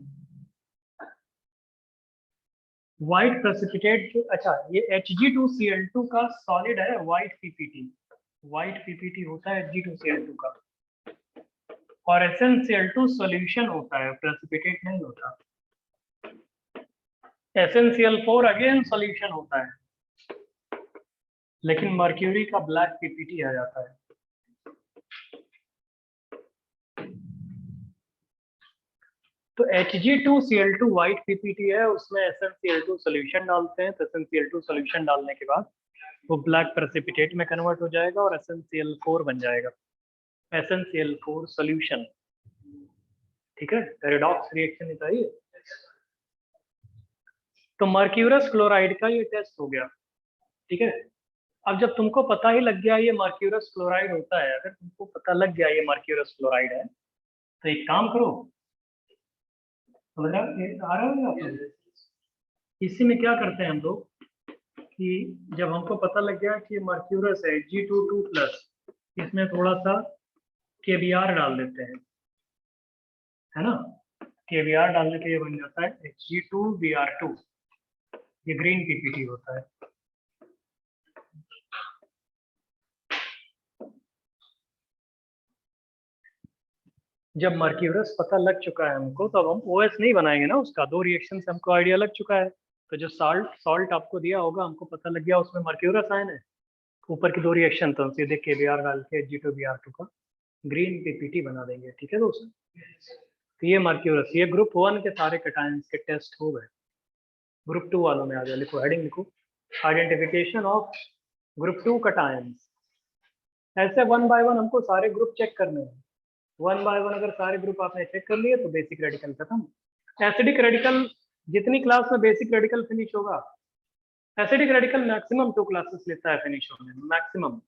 व्हाइट प्रेसिपिटेट। अच्छा, ये Hg2Cl2 का सॉलिड है, व्हाइट पीपीटी होता है Hg2Cl2 का, और SnCl2 सॉल्यूशन होता है, प्रेसिपिटेट नहीं होता। SnCl4 अगेन सॉल्यूशन होता है, लेकिन मर्क्यूरी का ब्लैक पीपीटी आ जाता है। तो Hg2Cl2 व्हाइट पीपीटी है, उसमें SnCl2 सॉल्यूशन डालते हैं, तो SnCl2 सॉल्यूशन डालने के बाद वो ब्लैक प्रेसिपिटेट में कन्वर्ट हो जाएगा और SnCl4 बन जाएगा, SnCl4 सॉल्यूशन। ठीक है, रेडॉक्स रिएक्शन होता है ये। तो मर्क्यूरस क्लोराइड का ये टेस्ट हो गया। ठीक है, अब जब तुमको पता ही लग गया ये मर्क्यूरस क्लोराइड होता है, अगर तुमको पता लग गया ये मर्क्यूरस क्लोराइड है, तो एक काम करो, समझ आ रहा है आप लोग? इसी में क्या करते हैं हम लोग कि जब हमको पता लग गया कि मर्क्यूरस है G22+, इसमें थोड़ा सा KBr डाल देते हैं, है ना। KBr डालने के ये बन जाता है Hg2Br2, ये ग्रीन पीपीटी होता है। जब मर्क्यूरस पता लग चुका है हमको, तो अब हम OS नहीं बनाएंगे ना उसका, दो रिएक्शन से हमको आइडिया लग चुका है। तो जो सॉल्ट आपको दिया होगा, हमको पता लग गया उसमें मर्क्यूरस आयन है, ऊपर की दो रिएक्शन तो हम सीधे KBr डाल के Hg2Br2 का ग्रीन पीपीटी बना देंगे। ठीक है दोस्तों, तो ये मर्क्यूरस, ये ग्रुप 1 के सारे कैटायंस के टेस्ट हो गए। ग्रुप 2 वालों में आ जाए, लिखो हेडिंग लिखो, आइडेंटिफिकेशन ऑफ ग्रुप 2 कैटायंस। ऐसे 1 बाय 1 हमको सारे ग्रुप चेक करने हैं। 1 बाय 1 अगर सारे ग्रुप आपने चेक कर लिए तो बेसिक रेडिकल खत्म। एसिडिक रेडिकल, जितनी क्लास में बेसिक रेडिकल फिनिश होगा, एसिडिक रेडिकल मैक्सिमम 2 क्लासेस लेता है फिनिश होने में, मैक्सिमम।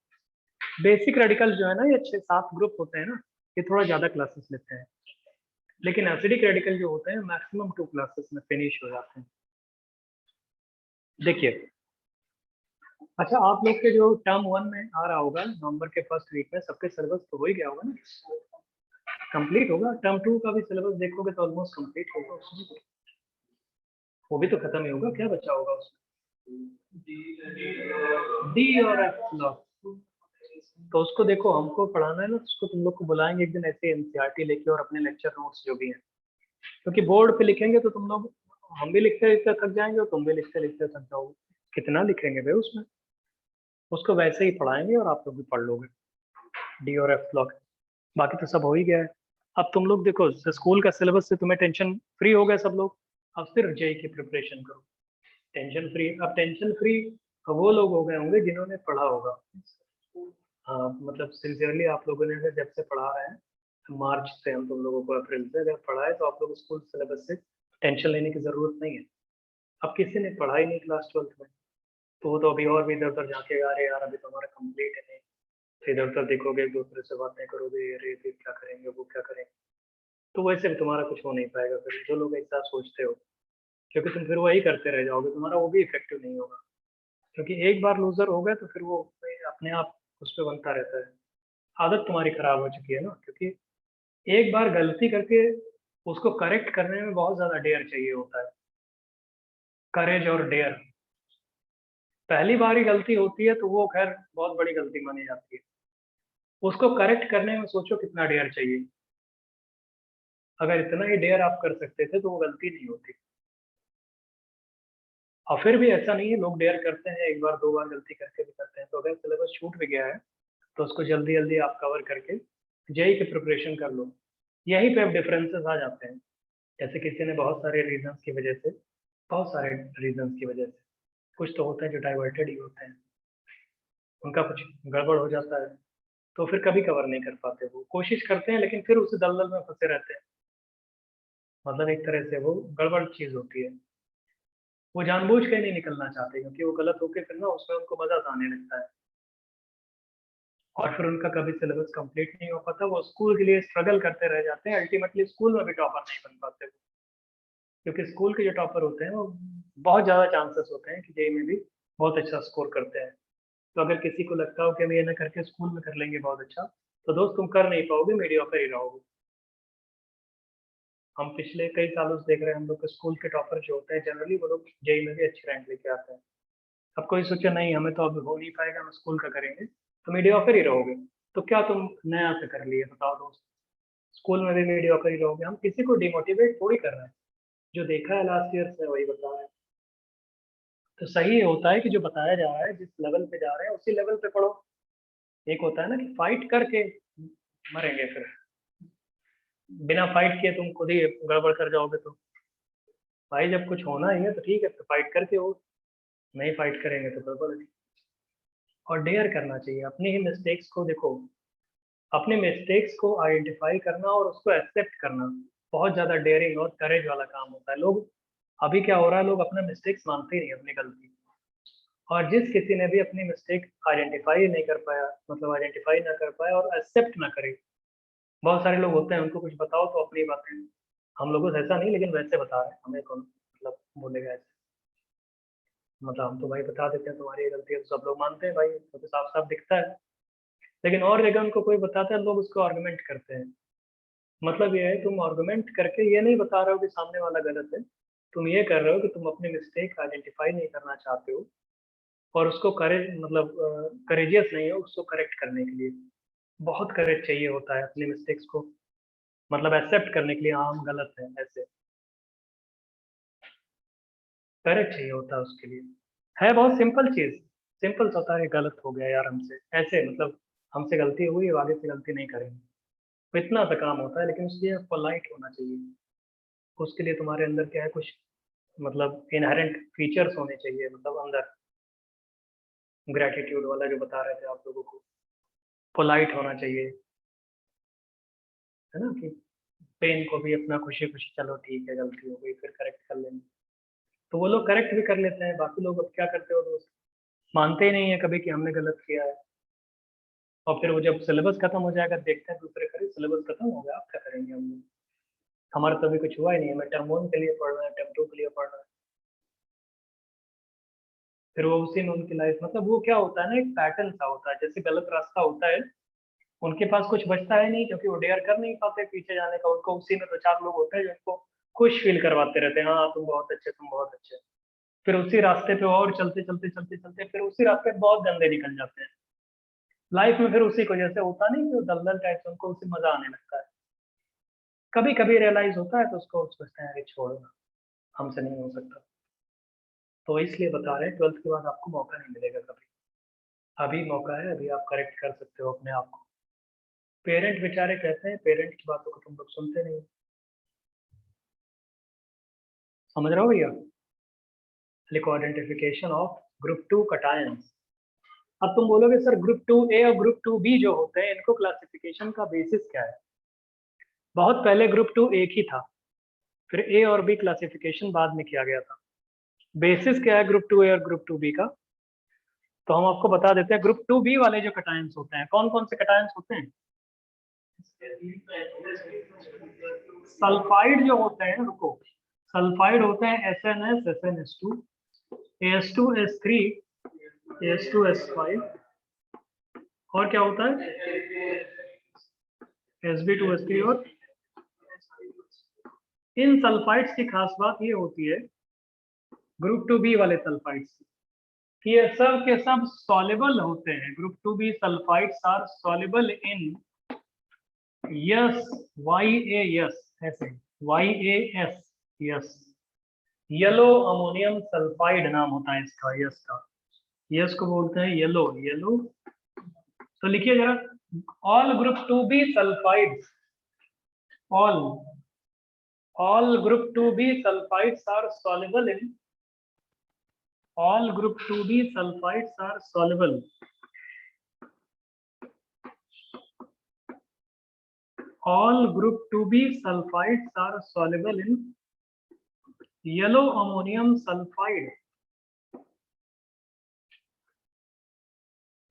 बेसिक रेडिकल जो है ना, ये 6-7 ग्रुप होते हैं ना, ये थोड़ा ज्यादा क्लासेस लेते हैं, लेकिन एसिडिक रेडिकल जो होते हैं मैक्सिमम 2 क्लासेस में फिनिश हो जाते हैं। देखिए, अच्छा आप लोग के जो टर्म 1 में आ रहा होगा नवंबर के फर्स्ट वीक में, सबके सिलेबस तो हो ही गया होगा ना, कंप्लीट होगा। टर्म 2 का भी सिलेबस देखोगे तो ऑलमोस्ट कंप्लीट होगा, उसमें वो भी तो खत्म ही होगा, क्या बचा होगा उसमें? डी और एफ लॉग। तो उसको देखो, हमको पढ़ाना है ना, उसको तुम लोग को बुलाएंगे एक दिन ऐसे एनसीईआरटी लेके और अपने लेक्चर नोट्स जो भी हैं, क्योंकि बोर्ड पे लिखेंगे तो तुम लोग, हम भी लिखते लिखते थक जाएंगे और तुम भी लिखते लिखते थक जाओगे, कितना लिखेंगे भाई उसमें। उसको वैसे ही पढ़ाएंगे और आप लोग भी पढ़ लोगे डी और एफ ब्लॉक। बाकी तो सब हो ही गया है। अब तुम लोग देखो, स्कूल का सिलेबस से तुम्हें टेंशन फ्री हो गए सब लोग, अब सिर्फ जेई की प्रिपरेशन करो, टेंशन फ्री। अब टेंशन फ्री वो लोग हो गए होंगे जिन्होंने पढ़ा होगा। हाँ, मतलब सिंसियरली आप लोगों ने जब से पढ़ा रहे हैं, मार्च से हम तुम लोगों को अप्रैल से अगर पढ़ा है, तो आप लोग स्कूल सिलेबस से टेंशन लेने की जरूरत नहीं है। अब किसी ने पढ़ा ही नहीं क्लास 12th में, तो वो तो अभी और भी इधर उधर झांके, अरे यार अभी तो हमारा कंप्लीट है नहीं, तो इधर उधर देखोगे, एक दूसरे से बातें करोगे, अरे फिर क्या करेंगे, वो क्या करेंगे, तो वैसे भी तुम्हारा कुछ हो नहीं पाएगा। फिर जो लोग ऐसा सोचते हो, क्योंकि तुम फिर वही करते रह जाओगे, तुम्हारा वो भी इफेक्टिव नहीं होगा, क्योंकि एक बार लूजर हो गए तो फिर वो अपने आप उस पर बनता रहता है। आदत तुम्हारी खराब हो चुकी है ना, क्योंकि एक बार गलती करके उसको करेक्ट करने में बहुत ज्यादा डेयर चाहिए होता है, करेज और डेयर। पहली बार ही गलती होती है तो वो खैर बहुत बड़ी गलती मानी जाती है, उसको करेक्ट करने में सोचो कितना डेयर चाहिए। अगर इतना ही डेयर आप कर सकते थे तो वो गलती नहीं होती। और फिर भी ऐसा नहीं है, लोग डेयर करते हैं, एक बार दो बार गलती करके भी करते हैं। तो अगर सिलेबस छूट भी गया है तो उसको जल्दी जल्दी आप कवर करके जेई की प्रिपरेशन कर लो। यहीं पे अब डिफरेंसेस आ जाते हैं। जैसे किसी ने बहुत सारे रीजंस की वजह से, बहुत सारे रीजंस की वजह से, कुछ तो होते हैं जो डाइवर्टेड ही होते हैं, उनका कुछ गड़बड़ हो जाता है तो फिर कभी कवर नहीं कर पाते। वो कोशिश करते हैं लेकिन फिर उस दलदल में फंसे रहते हैं। मतलब एक तरह से वो गड़बड़ चीज होती है, वो जानबूझ के नहीं निकलना चाहते क्योंकि वो गलत होके फिर ना उसमें उनको मजा आने लगता है और फिर उनका कभी सिलेबस कंप्लीट नहीं हो पाता। वो स्कूल के लिए स्ट्रगल करते रह जाते हैं, अल्टीमेटली स्कूल में भी टॉपर नहीं बन पाते वो। क्योंकि स्कूल के जो टॉपर होते हैं वो बहुत ज़्यादा चांसेस होते हैं कि जेई में भी बहुत अच्छा स्कोर करते हैं। तो अगर किसी को लगता हो कि हम ये ना करके स्कूल में कर लेंगे बहुत अच्छा, तो दोस्त तुम कर नहीं पाओगे, मीडियोकर ही रहोगे। हम पिछले कई सालों से देख रहे हैं, हम लोग के स्कूल के टॉपर जो होते हैं जनरली वो लोग जेई में भी अच्छी रैंक लेके आते हैं। अब कोई सोचे नहीं हमें तो अब हो नहीं पाएगा, हम स्कूल का करेंगे, तो मीडियोकर ही रहोगे। तो क्या तुम नया से कर लिए बताओ दोस्त, स्कूल में भी मीडियोकर ही रहोगे। हम किसी को डिमोटिवेट थोड़ी कर रहे हैं, जो देखा है लास्ट ईयर से वही बता रहे हैं। तो सही होता है कि जो बताया जा रहा है, जिस लेवल पे जा रहे हैं उसी लेवल पे पढ़ो। एक होता है ना कि फाइट करके मरेंगे, फिर बिना फाइट किए तुम खुद ही गड़बड़ कर जाओगे। तो भाई जब कुछ होना ही है तो ठीक है, तो फाइट करके हो, नहीं फाइट करेंगे तो गड़बड़ है। और डेयर करना चाहिए अपनी ही मिस्टेक्स को। देखो, अपने मिस्टेक्स को आइडेंटिफाई करना और उसको एक्सेप्ट करना बहुत ज्यादा डेयरिंग और करेज वाला काम होता है। लोग अभी क्या हो रहा है, लोग अपना मिस्टेक्स मानते ही नहीं, अपनी गलती। और जिस किसी ने भी अपनी मिस्टेक आइडेंटिफाई नहीं कर पाया, मतलब आइडेंटिफाई ना कर पाया और एक्सेप्ट ना करे, बहुत सारे लोग होते हैं उनको कुछ बताओ तो अपनी बातें, हम लोगों से ऐसा नहीं लेकिन वैसे बता रहे हैं, हमें कौन मतलब बोलेगा ऐसे। मतलब हम तो भाई बता देते हैं तुम्हारी ये गलती है, तो सब लोग मानते हैं भाई, तो साफ साफ दिखता है। लेकिन और जगह उनको कोई बताता है, लोग उसको आर्गुमेंट करते हैं। मतलब ये है, तुम आर्गुमेंट करके ये नहीं बता रहे हो कि सामने वाला गलत है, तुम ये कर रहे हो कि तुम अपनी मिस्टेक आइडेंटिफाई नहीं करना चाहते हो और उसको करेज मतलब करेजियस नहीं हो उसको करेक्ट करने के लिए। बहुत करेज चाहिए होता है अपनी मिस्टेक्स को मतलब एक्सेप्ट करने के लिए, हाँ हम गलत हैं ऐसे, करेक्ट चाहिए होता है उसके लिए। है बहुत सिंपल चीज, सिंपल सा होता है, गलत हो गया यार हमसे ऐसे, मतलब हमसे गलती हुई, आगे से गलती नहीं करेंगे। तो इतना सा काम होता है, लेकिन उसके लिए पोलाइट होना चाहिए। उसके लिए तुम्हारे अंदर क्या है, कुछ मतलब इनहेरेंट फीचर्स होने चाहिए, मतलब अंदर ग्रेटिट्यूड वाला जो बता रहे थे आप लोगों को, पोलाइट होना चाहिए, है ना, कि पेन को भी अपना खुशी खुशी, चलो ठीक है गलती हो गई फिर करेक्ट कर लेंगे। तो वो लोग करेक्ट भी कर लेते हैं, बाकी लोग अब क्या करते हो दोस्त, मानते ही नहीं है कभी कि हमने गलत किया है। और फिर वो जब सिलेबस खत्म हो जाएगा देखते हैं दूसरे करे, सिलेबस खत्म हो गया आप क्या करेंगे, हम लोग हमारा तो अभी कुछ हुआ ही नहीं है, हमें टर्म 1 के लिए पढ़ रहे हैं, टर्म 2 के लिए पढ़ रहे हैं। फिर वो उसी में उनकी लाइफ, मतलब वो क्या होता है ना, एक पैटर्न सा होता है, जैसे गलत रास्ता होता है, उनके पास कुछ बचता है नहीं क्योंकि वो डेयर कर नहीं पाते पीछे जाने का। उनको उसी में दो चार लोग होते हैं जो उनको खुश फील करवाते रहते हैं, हाँ तुम बहुत अच्छे, तुम बहुत अच्छे। फिर उसी रास्ते पे और चलते चलते चलते चलते फिर उसी रास्ते पे बहुत गंदे निकल जाते हैं लाइफ में। फिर उसी को जैसे होता नहीं कि वो दलदल टाइप से, उनको उसी मजा आने लगता है। कभी कभी रियलाइज होता है तो उसको सोचते हैं अरे छोड़ो ना, हमसे नहीं हो सकता। तो इसलिए बता रहे हैं 12th के बाद आपको मौका नहीं मिलेगा कभी, अभी मौका है, अभी आप करेक्ट कर सकते हो अपने आप को। पेरेंट बेचारे कहते हैं, पेरेंट की बातों को तुम लोग सुनते नहीं, समझ रहे हो भैया। लिखो आइडेंटिफिकेशन ऑफ ग्रुप 2 कटायंस। अब तुम बोलोगे सर ग्रुप 2A और ग्रुप 2B जो होते हैं इनको क्लासिफिकेशन का बेसिस क्या है। बहुत पहले ग्रुप 2 एक ही था, फिर ए और बी क्लासिफिकेशन बाद में किया गया था। बेसिस क्या है ग्रुप 2A और ग्रुप 2B का, तो हम आपको बता देते हैं। ग्रुप 2B वाले जो कटायंस होते हैं, कौन कौन से कटायंस होते हैं, सल्फाइड जो होते हैं, रुको, सल्फाइड होते हैं SNS SnS2 AS2S3 AS2S5, और क्या होता है, Sb2S3 और इन सल्फाइड्स की खास बात ये होती है ग्रुप 2b वाले सल्फाइड्स कि ये सब के सब सॉल्युबल होते हैं। Group 2b sulphides are soluble in YAS YaS, ऐसे YaS, YAS, yellow ammonium sulphide नाम होता है इसका, यस का, यस को बोलते हैं येलो, येलो। तो लिखिए जरा, all group 2b sulphides, all group 2b sulfides are soluble in, all group 2b sulfides are soluble, all group 2b sulfides are soluble in yellow ammonium sulfide,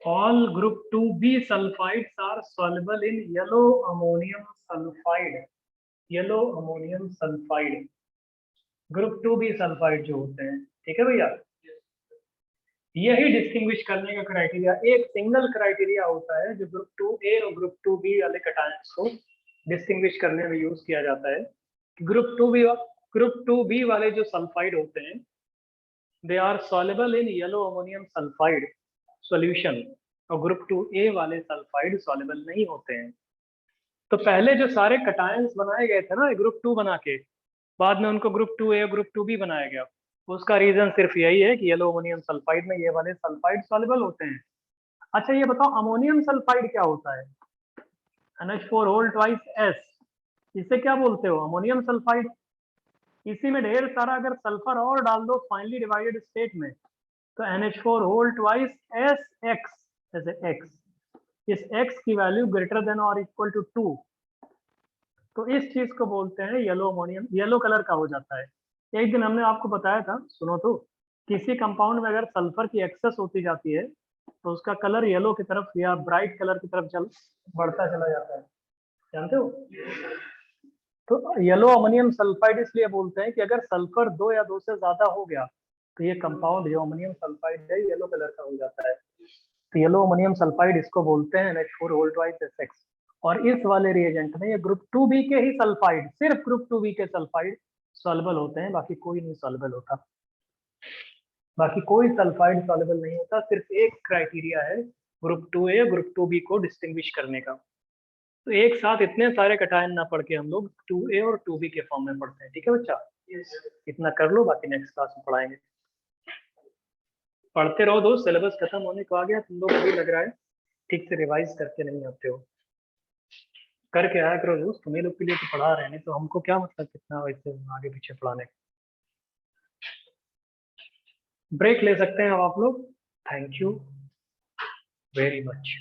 all group 2b sulfides are soluble in yellow ammonium sulfide, yellow ammonium sulfide, group 2b sulphide जो होते हैं। ठीक है भैया, यही distinguish करने का criteria, एक सिंगल क्राइटेरिया होता है जो ग्रुप 2a और ग्रुप 2b वाले कैटायंस को डिस्टिंग्विश करने में यूज किया जाता है। ग्रुप 2b वाले जो सल्फाइड होते हैं they are soluble in yellow ammonium sulphide solution, और ग्रुप 2a वाले सल्फाइड सॉल्युबल नहीं होते हैं। तो पहले जो सारे कैटायंस बनाए गए थे ना ग्रुप 2 बना के, बाद में उनको ग्रुप 2a और ग्रुप 2b बनाया गया। उसका रीजन सिर्फ यही है कि येलो अमोनियम सल्फाइड में ये वाले सल्फाइड सॉल्युबल होते हैं। अच्छा ये बताओ अमोनियम सल्फाइड क्या होता है? NH4 होल ट्वाइस S, इसे क्या बोलते हो? Ammonium sulphide. इसी में ढेर सारा अगर सल्फर और डाल दो फाइनली डिवाइडेड स्टेट में तो NH4 होल ट्वाइस SX, जैसे X, इस X की वैल्यू ग्रेटर देन और इक्वल टू 2, तो इस चीज को बोलते हैं येलो अमोनियम, येलो कलर का हो जाता है। एक दिन हमने आपको बताया था, सुनो तो, किसी कंपाउंड में अगर सल्फर की एक्सेस होती जाती है तो उसका कलर येलो की तरफ या ब्राइट कलर की तरफ बढ़ता चला जाता है, जानते हो? तो येलो अमोनियम सल्फाइड इसलिए बोलते हैं कि अगर सल्फर 2 या 2 से ज्यादा हो गया तो ये कंपाउंड जो अमोनियम सल्फाइड है येलो कलर का हो जाता है। तो येलो अमोनियम सल्फाइड इसको बोलते हैं NH4 होल ट्वाइस SX। और इस वाले रिएजेंट में ये ग्रुप 2b के ही सल्फाइड, सिर्फ ग्रुप 2b के सल्फाइड सॉल्युबल होते हैं, बाकी कोई नहीं सॉल्युबल होता, बाकी कोई सल्फाइड सॉल्युबल नहीं होता। सिर्फ एक क्राइटेरिया है ग्रुप 2a और ग्रुप 2b को डिस्टिंग्विश करने का। तो एक साथ इतने सारे कटायन ना पढ़ के हम लोग 2a और 2b के फॉर्म में पढ़ते हैं। ठीक है बच्चा, इतना कर लो, बाकी नेक्स्ट क्लास में पढ़ाएंगे। पढ़ते रहो दोस्त, सिलेबस खत्म होने को आ गया, तुम लोग को भी लग रहा है ठीक से रिवाइज करके नहीं आते हो। करके आया करो दोस्त, तुम्हें लोग के लिए तो पढ़ा रहे हैं, तो हमको क्या मतलब कितना वैसे आगे पीछे पढ़ाने। ब्रेक ले सकते हैं अब आप लोग। Thank you very much.